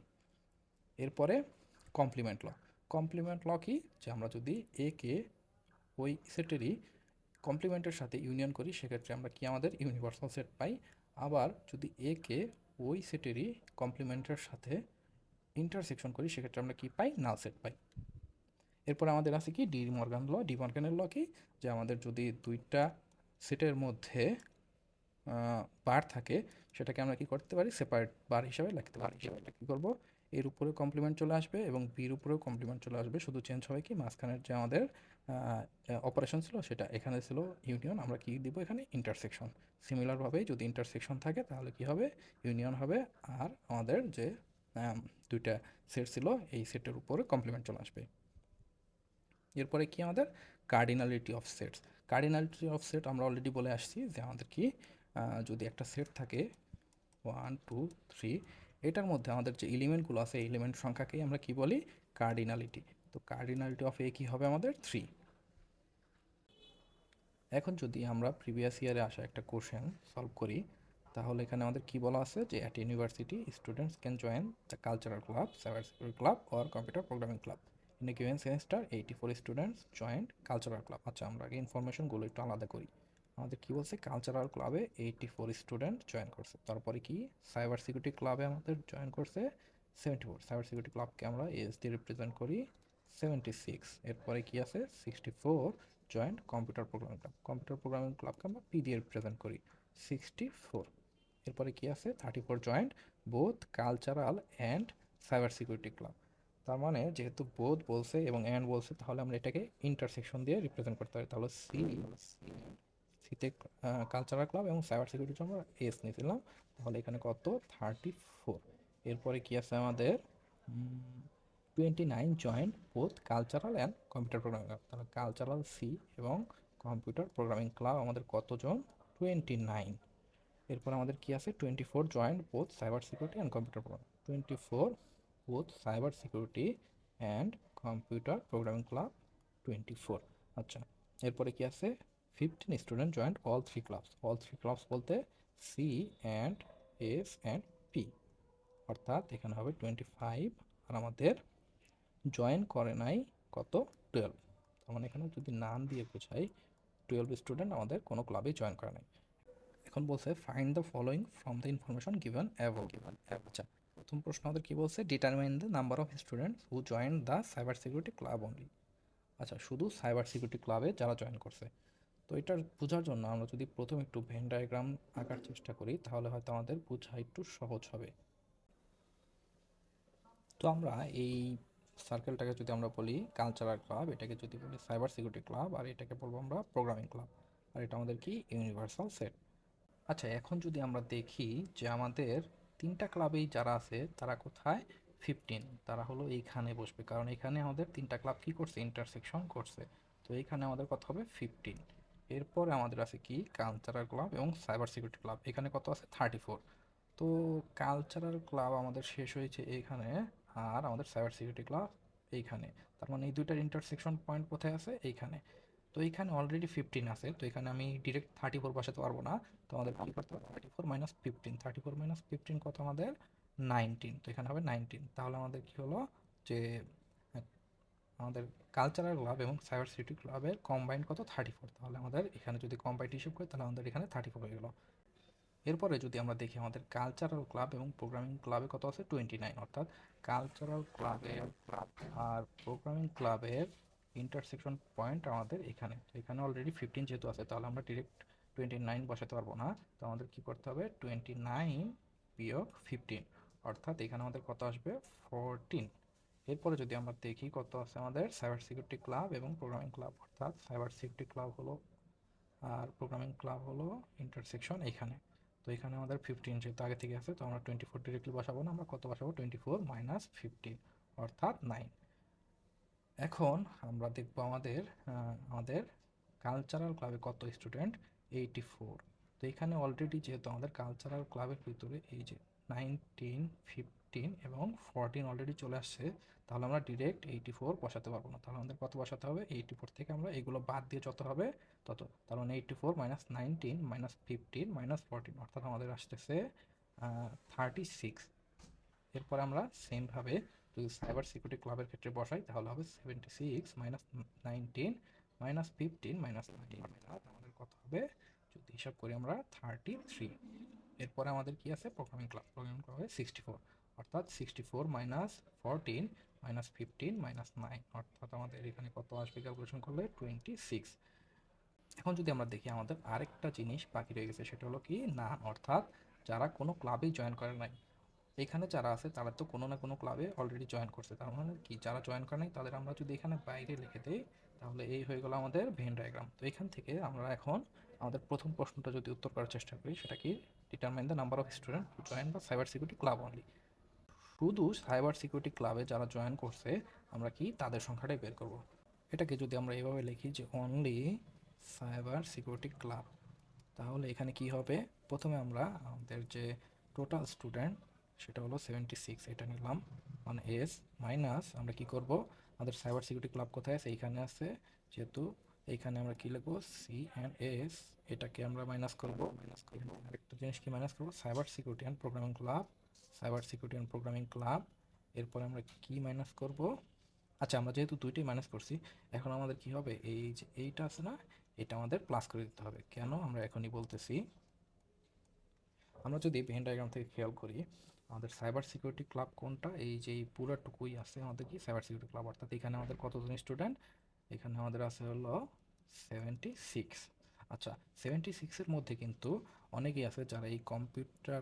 এরপরে কমপ্লিমেন্ট ল। কমপ্লিমেন্ট ল কি, যে আমরা যদি এ কে ওই সেটেরই কমপ্লিমেন্টের সাথে ইউনিয়ন করি সেক্ষেত্রে আমরা কি আমাদের ইউনিভার্সাল সেট পাই। আবার যদি এ কে ওই সেটেরই কমপ্লিমেন্টের সাথে ইন্টারসেকশন করি সেক্ষেত্রে আমরা কি পাই, নাল সেট পাই। এরপর আমাদের আছে কি ডি মর্গান ল। ডি মর্গানের ল কি, যে আমাদের যদি দুইটা সেটের মধ্যে বার থাকে সেটাকে আমরা কি করতে পারি, সেপারেট বার হিসাবে লিখতে পারি। সেটা কী করবো, এর উপরে কমপ্লিমেন্ট চলে আসবে এবং বির উপরেও কমপ্লিমেন্ট চলে আসবে, শুধু চেঞ্জ হবে কি মাঝখানের যে আমাদের অপারেশন ছিল সেটা এখানে ছিল ইউনিয়ন, আমরা কি দিব এখানে ইন্টারসেকশন। সিমিলারভাবে যদি ইন্টারসেকশন থাকে তাহলে কি হবে, ইউনিয়ন হবে, আর আমাদের যে দুইটা সেট ছিল এই সেটের উপরে কমপ্লিমেন্ট চলে আসবে। এরপরে কি আমাদের cardinality of sets. Cardinality of set আমরা অলরেডি বলে আসছি যে আমাদের কি, যদি একটা সেট থাকে 1 2 3, এটার মধ্যে আমাদের যে এলিমেন্টগুলো আছে এই এলিমেন্ট সংখ্যাকেই আমরা কি বলি, কার্ডিনালিটি। তো কার্ডিনালিটি অফ এ কি হবে আমাদের 3। এখন যদি আমরা প্রিভিয়াস ইয়ারে আসা একটা কোশ্চেন সলভ করি তাহলে এখানে আমাদের কি বলা আছে, যে at university students can join the cultural club, cyber security club or computer programming club. In a given semester 84 students joint cultural club. আচ্ছা, আমরা আগে ইনফরমেশনগুলো একটু আলাদা করি। আমাদের কি বলছে, কালচারাল ক্লাবে 84 স্টুডেন্ট জয়েন করছে। তারপরে কি সাইবার সিকিউরিটি ক্লাবে আমাদের জয়েন করছে 74। সাইবার সিকিউরিটি ক্লাবকে আমরা এস দিয়ে রিপ্রেজেন্ট করি 76। এরপরে কি আছে 64 joint computer programming club. Computer programming ক্লাবকে আমরা পি দিয়ে রিপ্রেজেন্ট করি 64। এরপরে কি আছে 34 joint both cultural and cyber security club. তার মানে যেহেতু বোথ বলছে এবং অ্যান্ড বলছে তাহলে আমরা এটাকে ইন্টারসেকশন দিয়ে রিপ্রেজেন্ট করতে পারি। তাহলে সিতে কালচারাল ক্লাব এবং সাইবার সিকিউরিটির জন্য এস নিয়েছিলাম, তাহলে এখানে কত 34। এরপরে কি আছে আমাদের 29 joint both cultural and computer programming club. তাহলে কালচারাল সি এবং কম্পিউটার প্রোগ্রামিং ক্লাব আমাদের কতজন, 29। এরপর আমাদের কি আছে 24 joint both cyber security and computer programming. 24 both cyber security and computer programming club 24। আচ্ছা, এরপরে কি আছে 15 student joint all three clubs. All three clubs বলতে C and S and P, অর্থাৎ এখানে হবে 25। আর আমাদের জয়েন করে নাই কত 12। তার মানে এখানে যদি নাম দিয়ে বোঝাই 12 স্টুডেন্ট আমাদের কোনো ক্লাবে জয়েন করে নাই। এখন বলছে find the following from the information given above. আচ্ছা, প্রথম প্রশ্ন আমাদের কি বলছে, determine the number of students who join the cyber security club only. আচ্ছা, শুধু সাইবার সিকিউরিটি ক্লাবে যারা জয়েন করছে। তো এটার বোঝার জন্য আমরা যদি প্রথম একটু ভেন ডায়াগ্রাম আঁকার চেষ্টা করি তাহলে হয়তো আমাদের বোঝা একটু সহজ হবে। তো আমরা এই সার্কেলটাকে যদি আমরা বলি কালচারাল ক্লাব, এটাকে যদি বলি সাইবার সিকিউরিটি ক্লাব, আর এটাকে বলবো আমরা প্রোগ্রামিং ক্লাব, আর এটা আমাদের কি ইউনিভার্সাল সেট। আচ্ছা, এখন যদি আমরা দেখি যে আমাদের তিনটা ক্লাবেই যারা আছে তারা কোথায়, 15, তারা হলো এইখানে বসবে, কারণ এখানে আমাদের তিনটা ক্লাব কি করছে, ইন্টারসেকশন করছে। তো এইখানে আমাদের কত হবে 15। এরপরে আমাদের আছে কি কালচারাল ক্লাব এবং সাইবার সিকিউরিটি ক্লাব, এখানে কত আছে 34। তো কালচারাল ক্লাব আমাদের শেষ হয়েছে এইখানে, আর আমাদের সাইবার সিকিউরিটি ক্লাব এইখানে। তার মানে এই দুইটার ইন্টারসেকশন পয়েন্ট কোথায় আছে, এইখানে। তো এইখানে অলরেডি 15 আছে, তো এখানে আমি ডিরেক্ট 34 বসাতে পারবো না। তো আমাদের কী করতে হবে, 34 মাইনাস 15, 34 মাইনাস 15 কত আমাদের 19। তো এখানে হবে 19। তাহলে আমাদের কি হলো, যে আমাদের কালচারাল ক্লাব এবং সাইবার সিকিউরিটি ক্লাবের কম্বাইন কত 34। তাহলে আমাদের এখানে যদি কম্বাইন হিসেব করি তাহলে আমাদের এখানে 34 হয়ে গেলো। এরপরে যদি আমরা দেখি আমাদের কালচারাল ক্লাব এবং প্রোগ্রামিং ক্লাবে কত আছে 29, অর্থাৎ কালচারাল ক্লাবের আর প্রোগ্রামিং ক্লাবের ইন্টারসেকশন পয়েন্ট আমাদের এখানে। তো এখানে অলরেডি 15 যেহেতু আছে তাহলে আমরা ডিরেক্ট 29 বসাতে পারবো না। তো আমাদের কী করতে হবে 29 বিয়োগ 15, অর্থাৎ এখানে আমাদের কত আসবে 14। এরপরে যদি আমরা দেখি কত আছে আমাদের সাইবার সিকিউরিটি ক্লাব এবং প্রোগ্রামিং ক্লাব, অর্থাৎ সাইবার সিকিউরিটি ক্লাব হলো আর প্রোগ্রামিং ক্লাব হলো ইন্টারসেকশন এখানে। তো এখানে আমাদের 15 যেহেতু আগে থেকে আছে, তো আমরা 24 ডিরেক্টলি বসাবো না, আমরা কত বসাবো 24 মাইনাস 15 অর্থাৎ 9। এখন আমরা দেখব আমাদের কালচারাল ক্লাবে কত স্টুডেন্ট, 84। তো এখানে অলরেডি যেহেতু আমাদের কালচারাল ক্লাবের ভিতরে এই যে 19, 15 এবং 14 অলরেডি চলে আসছে, তাহলে আমরা ডিরেক্ট 84 বসাতে পারবো না। তাহলে আমাদের কত বসাতে হবে, 84 থেকে আমরা এগুলো বাদ দিয়ে যত হবে তত। তার মানে 84 মাইনাস 19 মাইনাস 15 মাইনাস 14 অর্থাৎ আমাদের আসতেছে 36। এরপর আমরা সেমভাবে যদি সাইবার সিকিউরিটি ক্লাবের ক্ষেত্রে বসাই তাহলে হবে 76 মাইনাস 19 মাইনাস 15 মাইনাস 19 অর্থাৎ আমাদের কত হবে, যদি হিসাব করি আমরা 33। এরপরে আমাদের কি আছে, প্রোগ্রামিং ক্লাব হবে 64 অর্থাৎ 64 মাইনাস 14 মাইনাস 15 মাইনাস 9 অর্থাৎ আমাদের এখানে কত আসবে ক্যালকুলেশন করলে 26। এখন যদি আমরা দেখি আমাদের আরেকটা জিনিস বাকি রয়ে গেছে, সেটা হলো কি না, অর্থাৎ যারা কোনো ক্লাবেই জয়েন করে নাই। এখানে যারা আছে তারা তো কোনো না কোনো ক্লাবে অলরেডি জয়েন করছে, তার মানে কি যারা জয়েন করে নাই তাদের আমরা যদি এখানে বাইরে লিখে দিই তাহলে এই হয়ে গেল আমাদের ভেন ডায়াগ্রাম। তো এখান থেকে আমরা এখন আমাদের প্রথম প্রশ্নটা যদি উত্তর করার চেষ্টা করি, সেটা কি, determine the number of student who join বা সাইবার সিকিউরিটি ক্লাব অনলি। শুধু সাইবার সিকিউরিটি ক্লাবে যারা জয়েন করছে আমরা কি তাদের সংখ্যাটাই বের করব। এটাকে যদি আমরা এভাবে লিখি যে অনলি সাইবার সিকিউরিটি ক্লাব, তাহলে এখানে কি হবে, প্রথমে আমরা আমাদের যে টোটাল স্টুডেন্ট সেটা হলো 76, এটা নিলাম মানে এস, মাইনাস আমরা কি করব, আমাদের সাইবার সিকিউরিটি ক্লাব কোথায় আছে, এইখানে আছে, যেহেতু এইখানে আমরা কি লিখবো সি অ্যান্ড এস, এটাকে আমরা মাইনাস করব। আরেকটা জিনিস কি মাইনাস করবো, cyber security and programming club, cyber security and programming club. এরপরে আমরা কি মাইনাস করব, আচ্ছা আমরা যেহেতু দুইটাই মাইনাস করছি, এখন আমাদের কি হবে, এই যে এইটা আছে না, এটা আমাদের প্লাস করে দিতে হবে। কেন, আমরা এখনই বলতেছি। আমরা যদি ভেন ডায়াগ্রাম থেকে খেয়াল করি, আমাদের সাইবার সিকিউরিটি ক্লাব কোনটা, এই যে এই পুরোটুকুই আছে আমাদের কি সাইবার সিকিউরিটি ক্লাব, অর্থাৎ এখানে আমাদের কতজন স্টুডেন্ট, এখানে আমাদের আছে হলো 76। আচ্ছা 76-এর মধ্যে কিন্তু অনেকেই আছে যারা এই কম্পিউটার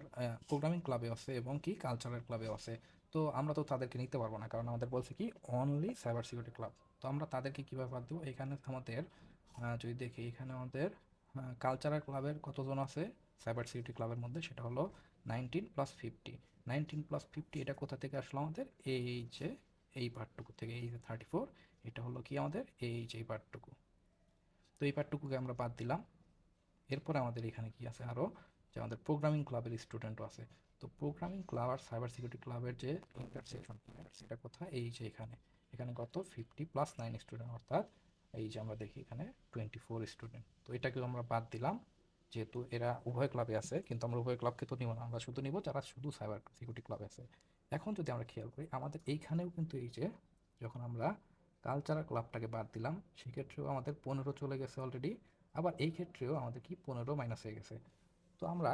প্রোগ্রামিং ক্লাবে আছে এবং কি কালচারাল ক্লাবে আছে। তো আমরা তো তাদেরকে নিতে পারবো না, কারণ আমাদের বলছে কি অনলি সাইবার সিকিউরিটি ক্লাব। তো আমরা তাদেরকে কীভাবে বাদ দেবো, এখানে আমাদের যদি দেখি এখানে আমাদের কালচারাল ক্লাবের কতজন আছে সাইবার সিকিউরিটি ক্লাবের মধ্যে, সেটা হলো 19 প্লাস 50। 19 প্লাস 50 এটা কোথা থেকে আসলো আমাদের, এই যে এই পার্টটুকু থেকে, এই যে 34, এটা হলো কি আমাদের এই যে এই পার্টটুকু। তো এই পার্টটুকুকে আমরা বাদ দিলাম। এরপরে আমাদের এখানে কি আছে আরও, যে আমাদের প্রোগ্রামিং ক্লাবের স্টুডেন্টও আছে। তো প্রোগ্রামিং ক্লাব আর সাইবার সিকিউরিটি ক্লাবের যে ইন্টারসেকশন, সেটা কোথায়, এই যে এখানে, এখানে কত 50 প্লাস 9 স্টুডেন্ট, অর্থাৎ এই যে আমরা দেখি এখানে 24 স্টুডেন্ট। তো এটাকেও আমরা বাদ দিলাম, যেহেতু এরা উভয় ক্লাবে আছে, কিন্তু আমরা উভয় ক্লাবকে তো নিব না, আমরা শুধু নিব যারা শুধু সাইবার সিকিউরিটি ক্লাবে আছে। এখন যদি আমরা খেয়াল করি আমাদের এইখানেও কিন্তু এই যে যখন আমরা কালচারাল ক্লাবটাকে বাদ দিলাম, সেক্ষেত্রেও আমাদের 15 চলে গেছে অলরেডি। আবার এই ক্ষেত্রেও আমাদের কি 15 মাইনাস হয়ে গেছে। তো আমরা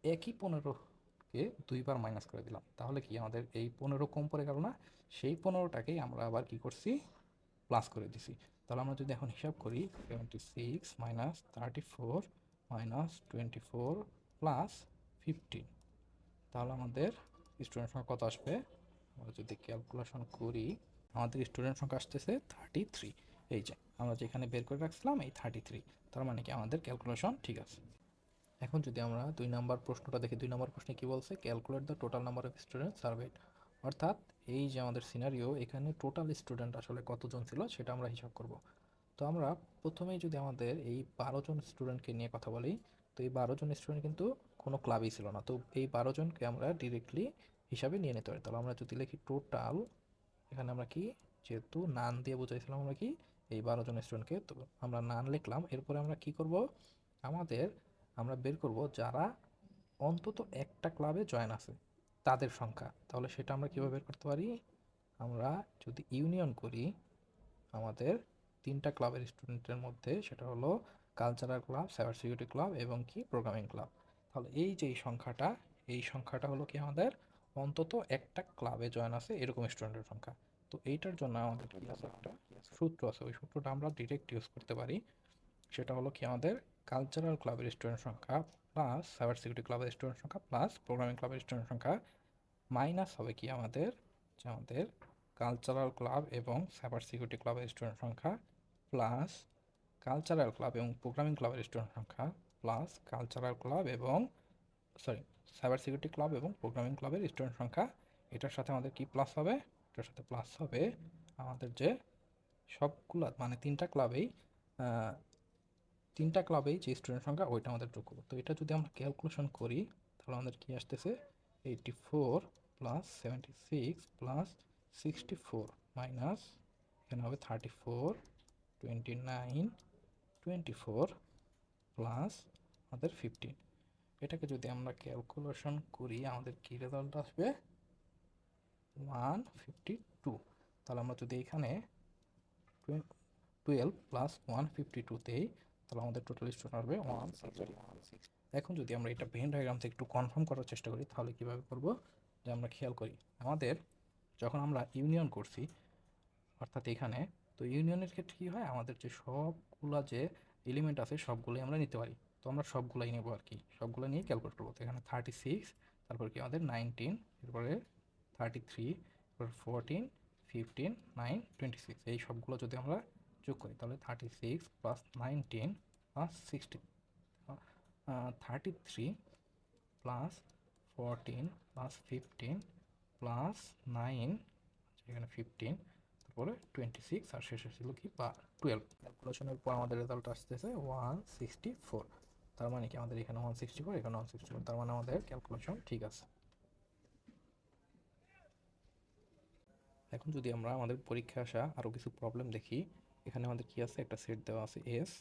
একই 15কে দুইবার মাইনাস করে দিলাম, তাহলে কি আমাদের এই 15 কম পড়ে গেল না, সেই 15টাকেই আমরা আবার কি করছি, প্লাস করে দিছি। তাহলে আমরা যদি এখন হিসাব করি 76 মাইনাস 34 মাইনাস 24 প্লাস 15, তাহলে আমাদের স্টুডেন্ট সংখ্যা কত আসবে, আমরা যদি ক্যালকুলেশন করি আমাদের স্টুডেন্ট সংখ্যা আসতেছে 33। এই যে আমরা যেখানে বের করে রাখছিলাম এই 33, তার মানে কি আমাদের ক্যালকুলেশন ঠিক আছে। এখন যদি আমরা 2 নম্বর প্রশ্নটা দেখি, 2 নম্বর প্রশ্নে কি বলছে, calculate the total number of student surveyed, অর্থাৎ এই যে আমাদের সিনারিও, এখানে টোটাল স্টুডেন্ট আসলে কতজন ছিল সেটা আমরা হিসাব করব। তো আমরা প্রথমেই যদি আমাদের এই 12 জন স্টুডেন্টকে নিয়ে কথা বলি, তো এই 12 জন স্টুডেন্ট কিন্তু কোনো ক্লাবই ছিল না। তো এই 12 জনকে আমরা ডিরেক্টলি হিসাবে নিয়ে নিতে পারি। তাহলে আমরা যদি লিখি টোটাল, এখানে আমরা কি, যেহেতু নান দিয়ে বোঝাইছিলাম আমরা কি এই 12 জন স্টুডেন্টকে, তো আমরা নান লিখলাম। এরপরে আমরা কি করব, আমাদের আমরা বের করব যারা অন্তত একটা ক্লাবে জয়েন আছে তাদের সংখ্যা। তাহলে সেটা আমরা কীভাবে বের করতে পারি, আমরা যদি ইউনিয়ন করি আমাদের 3টা ক্লাবের স্টুডেন্টের মধ্যে, সেটা হলো cultural club, cyber security club এবং কি প্রোগ্রামিং ক্লাব। তাহলে এই যে এই সংখ্যাটা হলো কি আমাদের অন্তত একটা ক্লাবে জয়েন আছে এরকম স্টুডেন্টের সংখ্যা। তো এইটার জন্য আমাদের কি আছে, একটা সূত্র আছে, ওই সূত্রটা আমরা ডিরেক্ট ইউজ করতে পারি। সেটা হলো কি আমাদের কালচারাল ক্লাবের স্টুডেন্ট সংখ্যা প্লাস সাইবার সিকিউরিটি ক্লাবের স্টুডেন্ট সংখ্যা প্লাস প্রোগ্রামিং ক্লাবের স্টুডেন্ট সংখ্যা মাইনাস হবে কি আমাদের, যে আমাদের কালচারাল ক্লাব এবং সাইবার সিকিউরিটি ক্লাবের স্টুডেন্ট সংখ্যা প্লাস কালচারাল ক্লাব এবং প্রোগ্রামিং ক্লাবের স্টুডেন্ট সংখ্যা প্লাস কালচারাল ক্লাব এবং সাইবার সিকিউরিটি ক্লাব এবং প্রোগ্রামিং ক্লাবের স্টুডেন্ট সংখ্যা, এটার সাথে আমাদের কি প্লাস হবে, এটার সাথে প্লাস হবে আমাদের যে সবগুলা মানে তিনটা ক্লাবেই যে স্টুডেন্ট সংখ্যা ওইটা আমাদের যোগ করবো। তো এটা যদি আমরা ক্যালকুলেশন করি তাহলে আমাদের কি আসতেছে 84 প্লাস 76 প্লাস 64 মাইনাস এখানে হবে 34 29 24 প্লাস আমাদের 15। এটাকে যদি আমরা ক্যালকুলেশন করি আমাদের কি রেজাল্ট আসবে 152। তাহলে আমরা যদি এখানে 12 প্লাস 152 দেই তাহলে আমাদের টোটাল স্টুডেন্ট আসবে 160। এখন যদি আমরা এটা ভেন ডায়াগ্রাম থেকে একটু কনফার্ম করার চেষ্টা করি তাহলে কীভাবে করব, যে আমরা খেয়াল করি আমাদের যখন আমরা ইউনিয়ন করছি অর্থাৎ এখানে, তো ইউনিয়নের ক্ষেত্রে কী হয় আমাদের যে সবগুলা যে এলিমেন্ট আছে সবগুলোই আমরা নিতে পারি। তো আমরা সবগুলাই নেবো আর কি, সবগুলো নিয়ে ক্যালকুলেট করবো। তো এখানে 36, তারপর কি আমাদের 19, এরপরে 33, এরপর 14, 15, 9, 26, এই সবগুলো যদি আমরা যোগ করি তাহলে 36 plus 19 plus 16, 33 plus 14 plus 15 plus 9, এখানে 15, তারপরে 26 আর শেষে ছিল কি বা 12। ক্যালকুলেশনের পর আমাদের রেজাল্ট আসতেছে 164। তার মানে কি আমাদের এখানে 164, এখানে 164, তার মানে আমাদের ক্যালকুলেশন ঠিক আছে। এখন যদি আমরা আমাদের পরীক্ষায় আসা আরও কিছু প্রবলেম দেখি, এখানে আমাদের কি আছে, একটা সেট দেওয়া আছে এস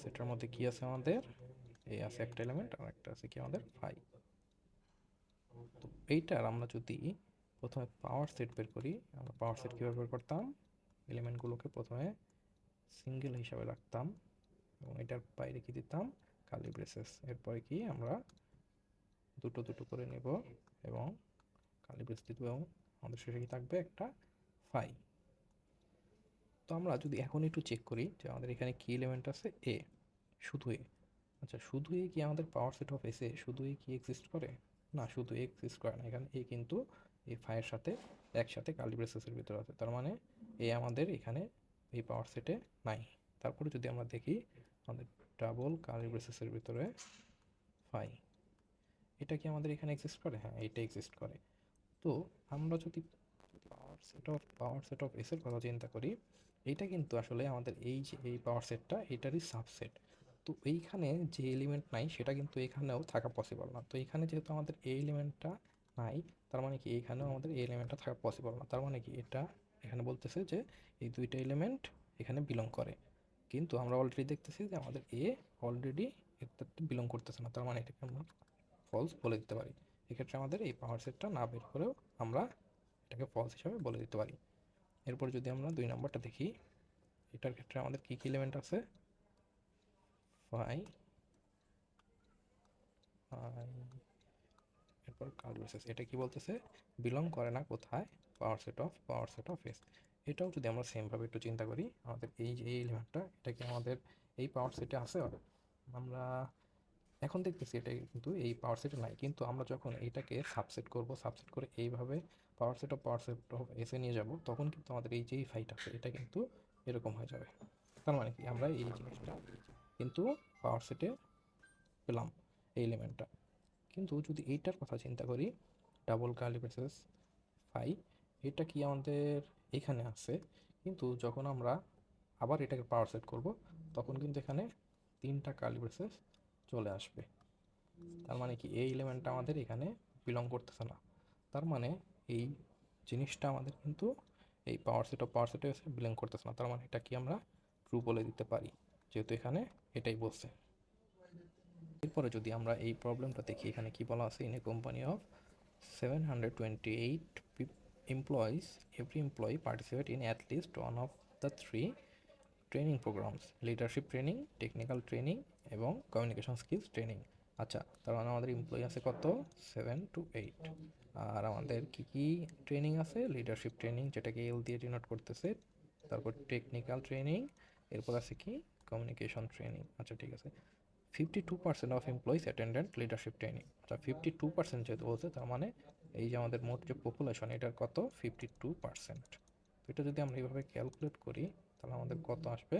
সেটের মধ্যে কি আছে আমাদের এ আছে একটা এলিমেন্ট আর একটা আছে কি আমাদের 5। তো এইটার আমরা যদি প্রথমে পাওয়ার সেট বের করি, আমরা পাওয়ার সেট কীভাবে বের করতাম, এলিমেন্টগুলোকে প্রথমে সিঙ্গেল হিসাবে রাখতাম এবং এটার বাইরে কি দিতাম কার্লি ব্রেসেস, এরপরে কি আমরা দুটো দুটো করে নেব এবং কার্লি ব্রেস দিব এবং আমাদের শেষে কি থাকবে একটা 5। তো আমরা যদি এখন একটু চেক করি যে আমাদের এখানে কি এলিমেন্ট আছে এ, শুধু এ। আচ্ছা শুধু এ কি আমাদের পাওয়ার সেট অফ এসে শুধু এ কি এক্সিস্ট করে, না শুধু এ এক্সিস্ট করে না, এখানে এ কিন্তু এই ফাইয়ের সাথে একসাথে কার্লি ব্রেসেসের ভিতরে আছে, তার মানে এ আমাদের এখানে এই পাওয়ার সেটে নাই। তারপরে যদি আমরা দেখি আমাদের ডাবল কার্লি ব্রেসেসের ভিতরে 5, এটা কি আমাদের এখানে এক্সিস্ট করে, হ্যাঁ এটা এক্সিস্ট করে। তো আমরা যদি পাওয়ার সেট অফ এস এর কথা চিন্তা করি, এইটা কিন্তু আসলে আমাদের এই যে এই পাওয়ার সেটটা এটারই সাবসেট। তো এইখানে যে এলিমেন্ট নাই সেটা কিন্তু এখানেও থাকা পসিবল না। তো এখানে যেহেতু আমাদের এই এলিমেন্টটা নাই, তার মানে কি এইখানেও আমাদের এই এলিমেন্টটা থাকা পসিবল না। তার মানে কি এটা এখানে বলতেছে যে এই দুইটা এলিমেন্ট এখানে বিলং করে, কিন্তু আমরা অলরেডি দেখতেছি যে আমাদের এ অলরেডি এটাতে বিলং করতেছে না, তার মানে এটাকে আমরা ফলস বলে দিতে পারি। এক্ষেত্রে আমাদের এই পাওয়ার সেটটা না বের করেও আমরা এটাকে ফলস হিসাবে বলে দিতে পারি। এরপর যদি আমরা 2 নম্বরটা দেখি, এটার ক্ষেত্রে আমাদের কী কী এলিমেন্ট আছে, 5, এরপর কার্ল ব্রেসেস, এটা কি বলতেছে বিলং করে না কোথায়, পাওয়ার সেট অফ এস। এটাও যদি আমরা সেমভাবে একটু চিন্তা করি, আমাদের এই যে এই এলিমেন্টটা এটা কি আমাদের এই পাওয়ার সেটে আছে, আমরা এখন দেখতেছি এটা কিন্তু এই পাওয়ার সেটে নাই, কিন্তু আমরা যখন এইটাকে সাবসেট করব, সাবসেট করে এইভাবে পাওয়ার সেট অফ এসে নিয়ে যাব, তখন কিন্তু আমাদের এই যে ফাইট আছে এটা কিন্তু এরকম হয়ে যাবে। তার মানে কি আমরা এই জিনিসটা কিন্তু পাওয়ার সেটে পেলাম এই এলিমেন্টটা। কিন্তু যদি এইটার কথা চিন্তা করি, ডাবল কার্লি ব্রেসেস 5, এটা কি আমাদের এখানে আছে, কিন্তু যখন আমরা আবার এটাকে পাওয়ার সেট করব তখন কিন্তু এখানে 3টা কার্লি ব্রেসেস চলে আসবে। তার মানে কি এই এলিমেন্টটা আমাদের এখানে বিলং করতেছে না, তার মানে এই জিনিসটা আমাদের কিন্তু এই পাওয়ার সেটে বিলং করতেছে না, তার মানে এটা কি আমরা ট্রু বলে দিতে পারি, যেহেতু এখানে এটাই বলছে। এরপরে যদি আমরা এই প্রবলেমটা দেখি, এখানে কি বলা আছে, in a company of 728 employees, every employee participate in at least one of the 3 training programs, leadership training, technical training এবং কমিউনিকেশন স্কিলস ট্রেনিং। আচ্ছা তার মানে আমাদের এমপ্লয়ি আছে কত, 7 to 8, আর আমাদের কি কি ট্রেনিং আছে, লিডারশিপ ট্রেনিং যেটাকে এল দিয়ে ডিনোট করতেছে, তারপর টেকনিক্যাল ট্রেনিং, এরপর আছে কি কমিউনিকেশন ট্রেনিং। আচ্ছা ঠিক আছে, 52% of employees attended leadership training. আচ্ছা 52% যেহেতু বলছে তার মানে এই যে আমাদের মোট যে পপুলেশন এটার কত 52%। তো এটা যদি আমরা এইভাবে ক্যালকুলেট করি তাহলে আমাদের কত আসবে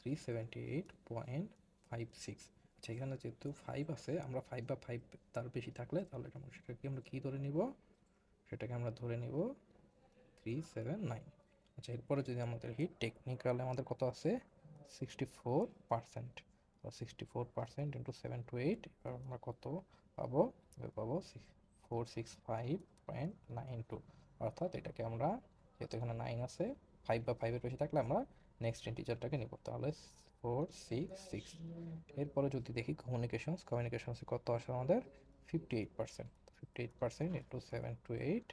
378.56। আচ্ছা এখানে যেহেতু 5 আছে, আমরা 5 বা 5 তার বেশি থাকলে তাহলে সেটাকে আমরা কী ধরে নিব, সেটাকে আমরা ধরে নিব 379। আচ্ছা এরপরে যদি আমাদের হিট টেকনিক্যালে আমাদের কত আছে 64%। তো 64% ইন্টু 728, এবার আমরা কত পাবো, পাবো 465.92। অর্থাৎ এটাকে আমরা, যেহেতু এখানে 9 আছে, 5 বা 5-এর বেশি থাকলে আমরা নেক্সট ইন্টিজারটাকে নিব, তাহলে 466। এরপরে যদি দেখি কমিউনিকেশনসে কত আসে আমাদের 58%। 58% ইন্টু 728,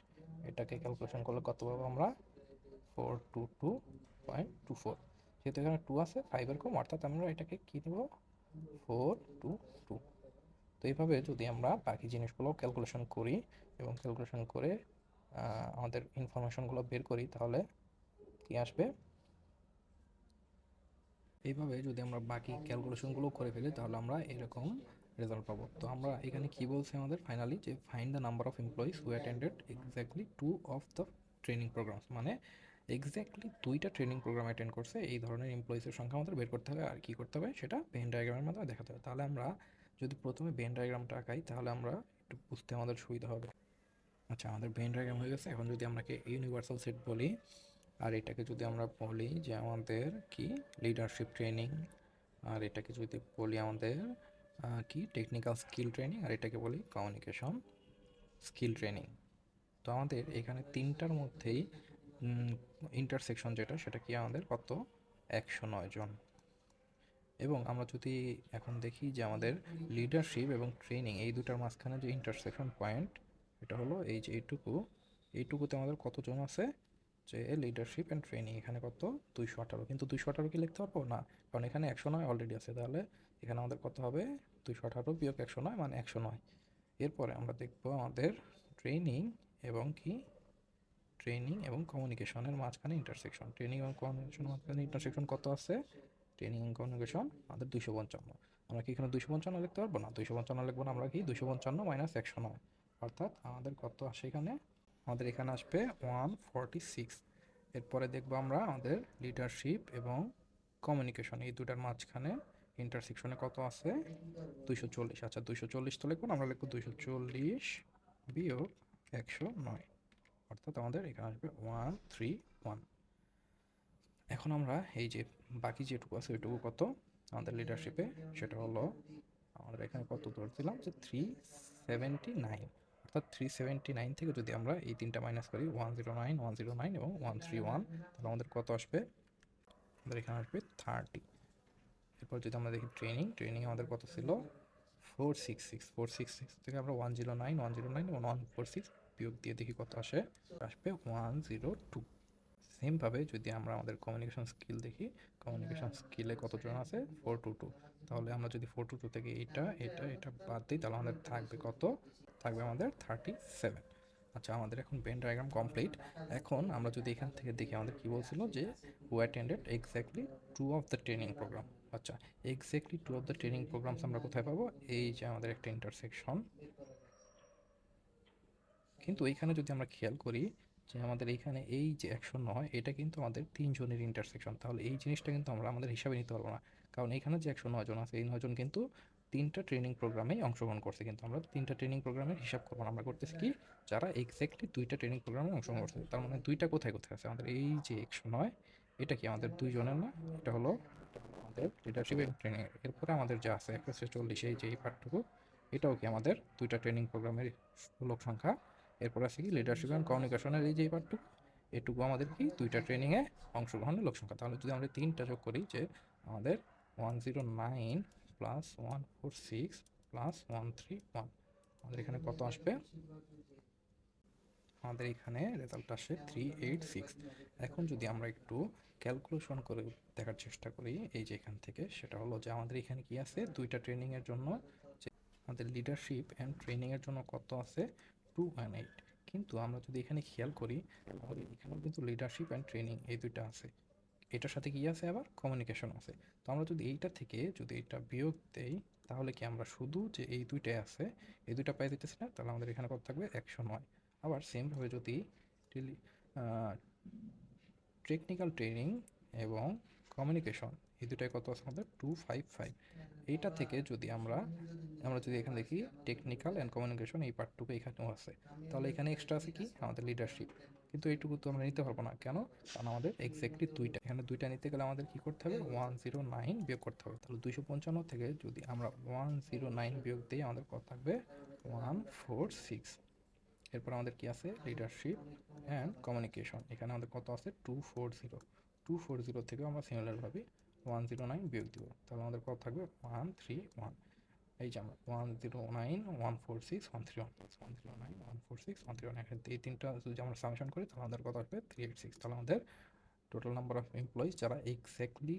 এটাকে ক্যালকুলেশন করলে কত পাবো আমরা 422.24। যেহেতু এখানে 2 আছে, 5-এর কম, অর্থাৎ আমরা এটাকে কী দেবো 422। তো এইভাবে যদি আমরা বাকি জিনিসগুলো ক্যালকুলেশন করি এবং ক্যালকুলেশন করে আমাদের ইনফরমেশনগুলো বের করি তাহলে কি আসবে, এইভাবে যদি আমরা বাকি ক্যালকুলেশনগুলো করে ফেলি তাহলে আমরা এরকম রেজাল্ট পাবো। তো আমরা এখানে কি বলছি আমাদের ফাইনালি, যে find the number of employees who attended exactly 2 of the training programs, মানে এক্স্যাক্টলি 2টা ট্রেনিং প্রোগ্রাম অ্যাটেন্ড করছে এই ধরনের এমপ্লয়িজের সংখ্যা আমাদের বের করতে হবে। আর কি করতে হবে সেটা ভেন ডায়াগ্রামের মাধ্যমে দেখাতে হবে। তাহলে আমরা যদি প্রথমে ভেন ডায়াগ্রামটা আঁকাই তাহলে আমরা একটু বুঝতে আমাদের সুবিধা হবে। আচ্ছা আমাদের ভেন ডায়াগ্রাম হয়ে গেছে। এখন যদি আমরাকে ইউনিভার্সাল সেট বলি, আর এটাকে যদি আমরা বলি যে আমাদের কি লিডারশিপ ট্রেনিং, আর এটাকে যদি বলি আমাদের কি টেকনিক্যাল স্কিল ট্রেনিং, আর এটাকে বলি কমিউনিকেশন স্কিল ট্রেনিং। তো আমাদের এখানে তিনটার মধ্যেই ইন্টারসেকশন যেটা, সেটা কি আমাদের কত 109 জন। এবং আমরা যদি এখন দেখি যে আমাদের লিডারশিপ এবং ট্রেনিং এই দুটার মাঝখানে যে ইন্টারসেকশন পয়েন্ট, এটা হলো এই যে এইটুকুতে আমাদের কতজন আছে, যে লিডারশিপ অ্যান্ড ট্রেনিং এখানে কত 218। কিন্তু 218 কি লিখতে পারবো না, কারণ এখানে 109 অলরেডি আছে। তাহলে এখানে আমাদের কত হবে 218 বিয়োগ 109 মানে 109। এরপরে আমরা দেখবো আমাদের ট্রেনিং এবং কি ট্রেনিং এবং কমিউনিকেশনের মাঝখানে ইন্টারসেকশন, ট্রেনিং এবং কমিউনিকেশনের মাঝখানে ইন্টারসেকশন কত আছে, ট্রেনিং এবং কমিউনিকেশন আমাদের 255। আমরা কি এখানে 255 লিখতে পারবো না, 255 লিখবো না, আমরা কি 255 মাইনাস 109, অর্থাৎ আমাদের কত আসে এখানে, আমাদের এখানে আসবে 146। এরপরে দেখবো আমরা আমাদের লিডারশিপ এবং কমিউনিকেশন এই দুটার মাঝখানে ইন্টারসেকশনে কত আছে 240। আচ্ছা 240 তো লিখবো না, আমরা লিখবো 240 বিয়োগ 109, অর্থাৎ আমাদের এখানে আসবে 131। এখন আমরা এই যে বাকি যেটুকু আছে ওইটুকু কত আমাদের লিডারশিপে, সেটা হলো আমাদের এখানে কত ধরছিলাম যে 379। অর্থাৎ 379 থেকে যদি আমরা এই তিনটা মাইনাস করি 109, 109 এবং 131, তাহলে আমাদের কত আসবে, আমাদের এখানে আসবে 30। এরপর যদি আমরা দেখি ট্রেনিং আমাদের কত ছিল 466। 466 থেকে আমরা 109, 109 এবং 146 বিয়োগ দিয়ে দেখি কত আসে, আসবে 102। সেমভাবে যদি আমরা আমাদের কমিউনিকেশন স্কিল দেখি, কমিউনিকেশন স্কিলে কতজন আছে 422। তাহলে আমরা যদি 422 থেকে এটা বাদ দিই তাহলে আমাদের থাকবে কত, থাকবে আমাদের 37। আচ্ছা আমাদের এখন ভেন ডায়াগ্রাম কমপ্লিট। এখন আমরা যদি এখান থেকে দেখি আমাদের কি বলছিল যে who attended exactly 2 of the training program. আচ্ছা exactly 2 of the training programs আমরা কোথায় পাবো, এই যে আমাদের একটা ইন্টারসেকশন। কিন্তু এইখানে যদি আমরা খেয়াল করি যে আমাদের এইখানে এই যে 109, এটা কিন্তু আমাদের 3 জনের ইন্টারসেকশন। তাহলে এই জিনিসটা কিন্তু আমরা আমাদের হিসাবে নিতে পারবো না, কারণ এখানে যে 109 জন আছে এই 9 জন কিন্তু 3টা ট্রেনিং প্রোগ্রামেই অংশগ্রহণ করছে। কিন্তু আমরা 3টা ট্রেনিং প্রোগ্রামের হিসাব করবো না, আমরা করতেছি কি যারা এক্স্যাক্টলি 2টা ট্রেনিং প্রোগ্রামে অংশগ্রহণ করছে। তার মানে 2টা কোথায় কোথায় আছে, আমাদের এই যে 109, এটা কি আমাদের 2 জনের না, এটা হলো আমাদের লিডারশিপ এবং ট্রেনিং। এরপরে আমাদের যা আছে 140, এই যে এই পার্টটুকু, এটাও কি আমাদের 2টা ট্রেনিং প্রোগ্রামের লোক সংখ্যা। এরপর আছে কি লিডারশিপ অ্যান্ড কমিউনিকেশনের এই যে পার্টটুকু, এটুকু আমাদের কি 2টা ট্রেনিংয়ে অংশগ্রহণের লোক সংখ্যা। তাহলে যদি আমরা 3টা যোগ করি, যে আমাদের 109 প্লাস 146 প্লাস 131, আমাদের এখানে কত আসবে, আমাদের এখানে রেজাল্ট আসে 386। এখন যদি আমরা একটু ক্যালকুলেশন করে দেখার চেষ্টা করি এই যে এখান থেকে, সেটা হলো যে আমাদের এখানে কি আছে 2টা ট্রেনিংয়ের জন্য, যে আমাদের লিডারশিপ অ্যান্ড ট্রেনিংয়ের জন্য কত আছে 218। কিন্তু আমরা যদি এখানে খেয়াল করি তাহলে এখানেও কিন্তু লিডারশিপ অ্যান্ড ট্রেনিং এই দুইটা আছে। এটার সাথে কি আছে আবার কমিউনিকেশন আছে। তো আমরা যদি এইটা থেকে যদি এটা বিয়োগ দেই তাহলে কি আমরা শুধু যে এই দুইটাই আছে এই দুইটা পাই দিতেছি না, তাহলে আমাদের এখানে কত থাকবে 109। আবার সেমভাবে যদি টেলি টেকনিক্যাল ট্রেনিং এবং কমিউনিকেশন এই দুটায় কত আছে আমাদের 255। এইটা থেকে যদি আমরা আমরা যদি এখানে দেখি টেকনিক্যাল অ্যান্ড কমিউনিকেশন এই পার্টটুকু এখানেও আছে, তাহলে এখানে এক্সট্রা আছে কি আমাদের লিডারশিপ। কিন্তু এইটুকু তো আমরা নিতে পারবো না, কেন? কারণ আমাদের এক্স্যাক্টলি দুইটা, এখানে দুইটা নিতে গেলে আমাদের কি করতে হবে 109 বিয়োগ করতে হবে। তাহলে 255 থেকে যদি আমরা 109 বিয়োগ দিই আমাদের কত থাকবে 146। এরপর আমাদের কি আছে লিডারশিপ অ্যান্ড কমিউনিকেশন, এখানে আমাদের কত আছে 240। 240 থেকে আমরা সিমিলারভাবে 109 বিয়োগ দিব, তাহলে আমাদের কত থাকবে 131। এই যে আমরা 109 146 131 109 146 131, এখানে এই তিনটা যদি আমরা সামেশন করি তাহলে আমাদের কত আসবে 386। তাহলে আমাদের টোটাল নাম্বার অফ এমপ্লয়িজ যারা এক্স্যাক্টলি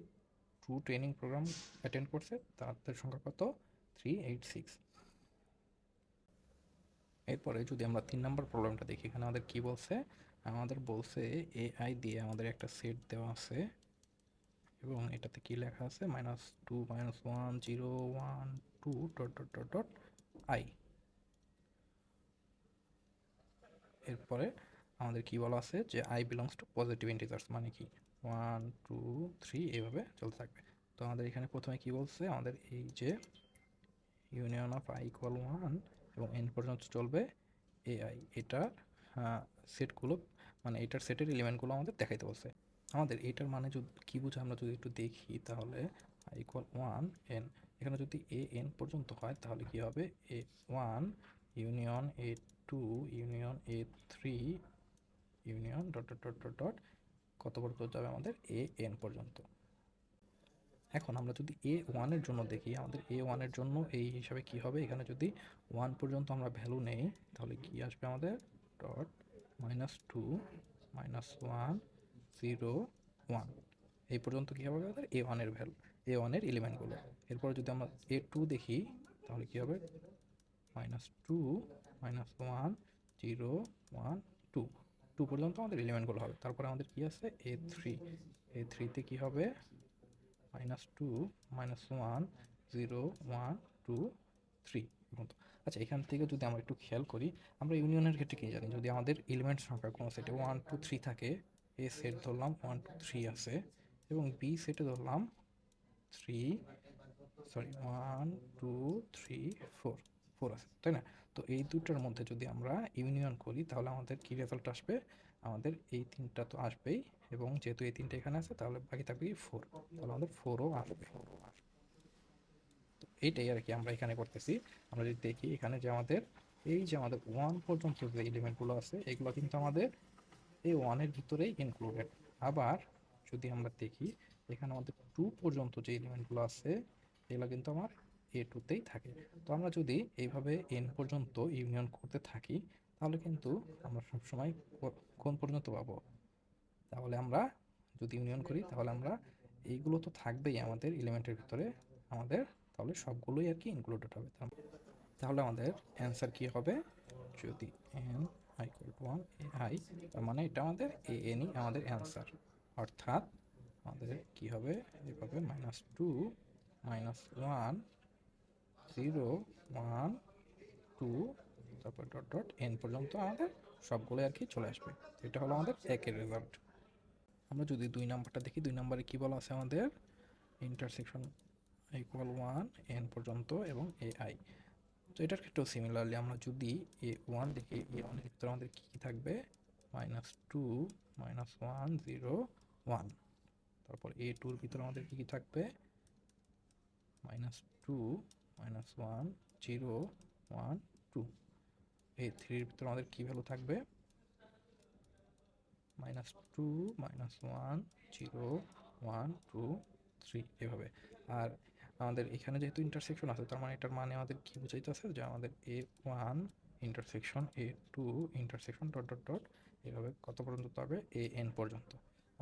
ট্রেনিং প্রোগ্রাম অ্যাটেন্ড করছে তাদের সংখ্যা কত 386। এরপরে যদি আমরা 3 নম্বর প্রবলেমটা দেখি, এখানে আমাদের কি বলছে, আমাদের বলছে এআই দিয়ে আমাদের একটা সেট দেওয়া আছে এবং এটাতে কি লেখা আছে -2 -1 0 1 2 dot dot dot dot I. এরপরে আমাদের কি বলা আছে যে I belongs to positive integers, মানে কি 1 2 3 এইভাবে চলতে থাকবে। তো আমাদের এখানে প্রথমে কি বলছে, আমাদের এই যে ইউনিয়ন অফ আই ইকুয়াল 1 এবং এন পর্যন্ত চলবে এআই, এটার সেটগুলো মানে এটার সেটের এলিমেন্টগুলো আমাদের দেখাইতে বলছে। আমাদের এটার মানে যদি কী বুঝে আমরা যদি একটু দেখি তাহলে আই ইকুয়াল 1 এন, এখানে যদি এ এন পর্যন্ত হয় তাহলে কি হবে A1 union A2 union A3 union dot dot dot dot dot কত পর্যন্ত যাবে আমাদের এন পর্যন্ত। এখন আমরা যদি A1 এর জন্য দেখি, আমাদের A1 এর জন্য এই হিসাবে কি হবে, এখানে যদি 1 পর্যন্ত আমরা ভ্যালু নেই তাহলে কি আসবে আমাদের ডট -2 -1 0 1 এই পর্যন্ত কী হবে আমাদের A1 এর ভ্যালু, A1 এর এলিমেন্টগুলো। এরপরে যদি আমরা A2 দেখি তাহলে কী হবে -2 -1 0 1 2 2 পর্যন্ত আমাদের এলিমেন্টগুলো হবে। তারপরে আমাদের কি আছে A3তে কী হবে -2 -1 0 1 2 3 পর্যন্ত। আচ্ছা, এখান থেকে যদি আমরা একটু খেয়াল করি, আমরা ইউনিয়নের ক্ষেত্রে কী জানি, যদি আমাদের এলিমেন্ট সংখ্যা কোনো সেটে 1 2 3 থাকে, এ সেট ধরলাম 1 2 3 আছে এবং বি সেটে ধরলাম 1 2 3 4 4 আছে, তাই না? তো এই দুটার মধ্যে যদি আমরা ইউনিয়ন করি তাহলে আমাদের কি রেজাল্ট আসবে, আমাদের এই তিনটা তো আসবেই এবং যেহেতু এই তিনটা এখানে আছে তাহলে বাকি থাকবে কি 4, তাহলে আমাদের 4ও আসবে। তো এইটাই আর কি আমরা এখানে করতেছি। আমরা যদি দেখি এখানে যে আমাদের এই যে আমাদের 1 পর্যন্ত যে এলিমেন্টগুলো আছে এগুলো কিন্তু আমাদের এই 1-এর ভিতরেই ইনক্লুডেড। আবার যদি আমরা দেখি এখানে আমাদের 2 পর্যন্ত যে এলিমেন্টগুলো আছে এগুলো কিন্তু আমার A2তেই থাকে। তো আমরা যদি এইভাবে n পর্যন্ত ইউনিয়ন করতে থাকি তাহলে কিন্তু আমরা সবসময় কোন পর্যন্ত পাবো, তাহলে আমরা যদি ইউনিয়ন করি তাহলে আমরা এইগুলো তো থাকবেই আমাদের এলিমেন্টের ভিতরে আমাদের, তাহলে সবগুলোই আর কি ইনক্লুডেড হবে। তাহলে আমাদের অ্যান্সার কি হবে, যদি n i = 1 ai, তার মানে এটা আমাদের anই আমাদের অ্যান্সার। অর্থাৎ আমাদের কি হবে এভাবে -2 -1 0 1 2 তারপর ডট ডট n পর্যন্ত আমাদের সবগুলো আর কি চলে আসবে। এটা হলো আমাদের একের রেজাল্ট। আমরা যদি 2 নাম্বারটা দেখি, 2 নাম্বারে কি বলা আছে আমাদের ইন্টারসেকশন ইকুয়াল 1 n পর্যন্ত এবং ai। তো এটার ক্ষেত্রেও সিমিলারলি আমরা যদি A1 দেখি, A1 এর ভিতরে আমাদের কী কী থাকবে -2 -1 0 1, তারপর A2 এর ভিতরে আমাদের কী কী থাকবে -2 -1 0 1 2, A3 এর ভিতরে আমাদের কী ভ্যালু থাকবে -2 -1 0 1 2 3 এভাবে। আর আমাদের এখানে যেহেতু ইন্টারসেকশন আছে তার মানে এটার মানে আমাদের কি বুঝাইতেছে যে আমাদের A1 intersection A2 intersection dot dot dot এভাবে কত পর্যন্ত হবে an পর্যন্ত।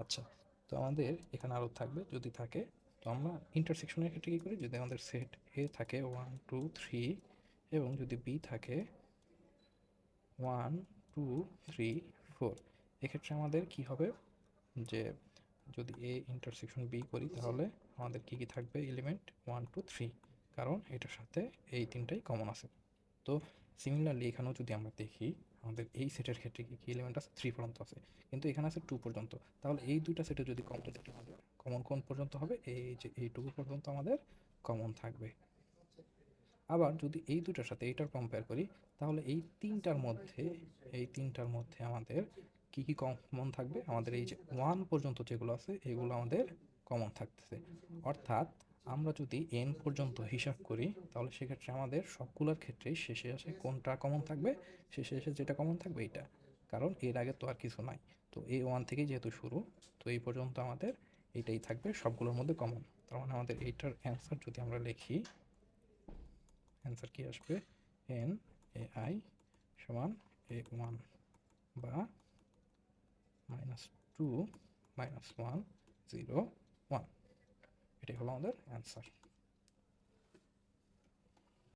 আচ্ছা, তো আমাদের এখানে আরও থাকবে যদি থাকে, তো আমরা ইন্টারসেকশনের ক্ষেত্রে কী করি, যদি আমাদের সেট A থাকে 1 2 3 এবং যদি B থাকে 1 2 3 4, এক্ষেত্রে আমাদের কি হবে যে যদি এ ইন্টারসেকশন বি করি তাহলে আমাদের কী কী থাকবে এলিমেন্ট 1 2 3, কারণ এটার সাথে এই তিনটাই কমন আছে। তো সিমিলারলি এখানেও যদি আমরা দেখি আমাদের এই সেটের ক্ষেত্রে কী কী এলিমেন্ট আছে 3 পর্যন্ত আছে, কিন্তু এখানে আছে 2 পর্যন্ত। তাহলে এই দুইটা সেটে যদি কমন আমাদের কমন কোন পর্যন্ত হবে, এই যে এইটুকু পর্যন্ত আমাদের কমন থাকবে। আবার যদি এই দুটার সাথে এইটার কম্পেয়ার করি তাহলে এই তিনটার মধ্যে আমাদের কি কি কমন থাকবে, আমাদের এই যে 1 পর্যন্ত যেগুলো আছে এগুলো আমাদের কমন থাকতেছে। অর্থাৎ আমরা যদি n পর্যন্ত হিসাব করি তাহলে সেক্ষেত্রে আমাদের সবগুলোর ক্ষেত্রেই শেষে আসে কোনটা কমন থাকবে, শেষে এসে যেটা কমন থাকবে এইটা, কারণ এর আগে তো আর কিছু নাই। তো এই 1 থেকে যেহেতু শুরু, তো এই পর্যন্ত আমাদের এইটাই থাকবে সবগুলোর মধ্যে কমন। তার মানে আমাদের এইটার অ্যান্সার যদি আমরা লিখি, অ্যান্সার কি আসবে, এন এ আই সমান A1 বা -2 -1 0 1, এটাই হলো আমাদের অ্যান্সার।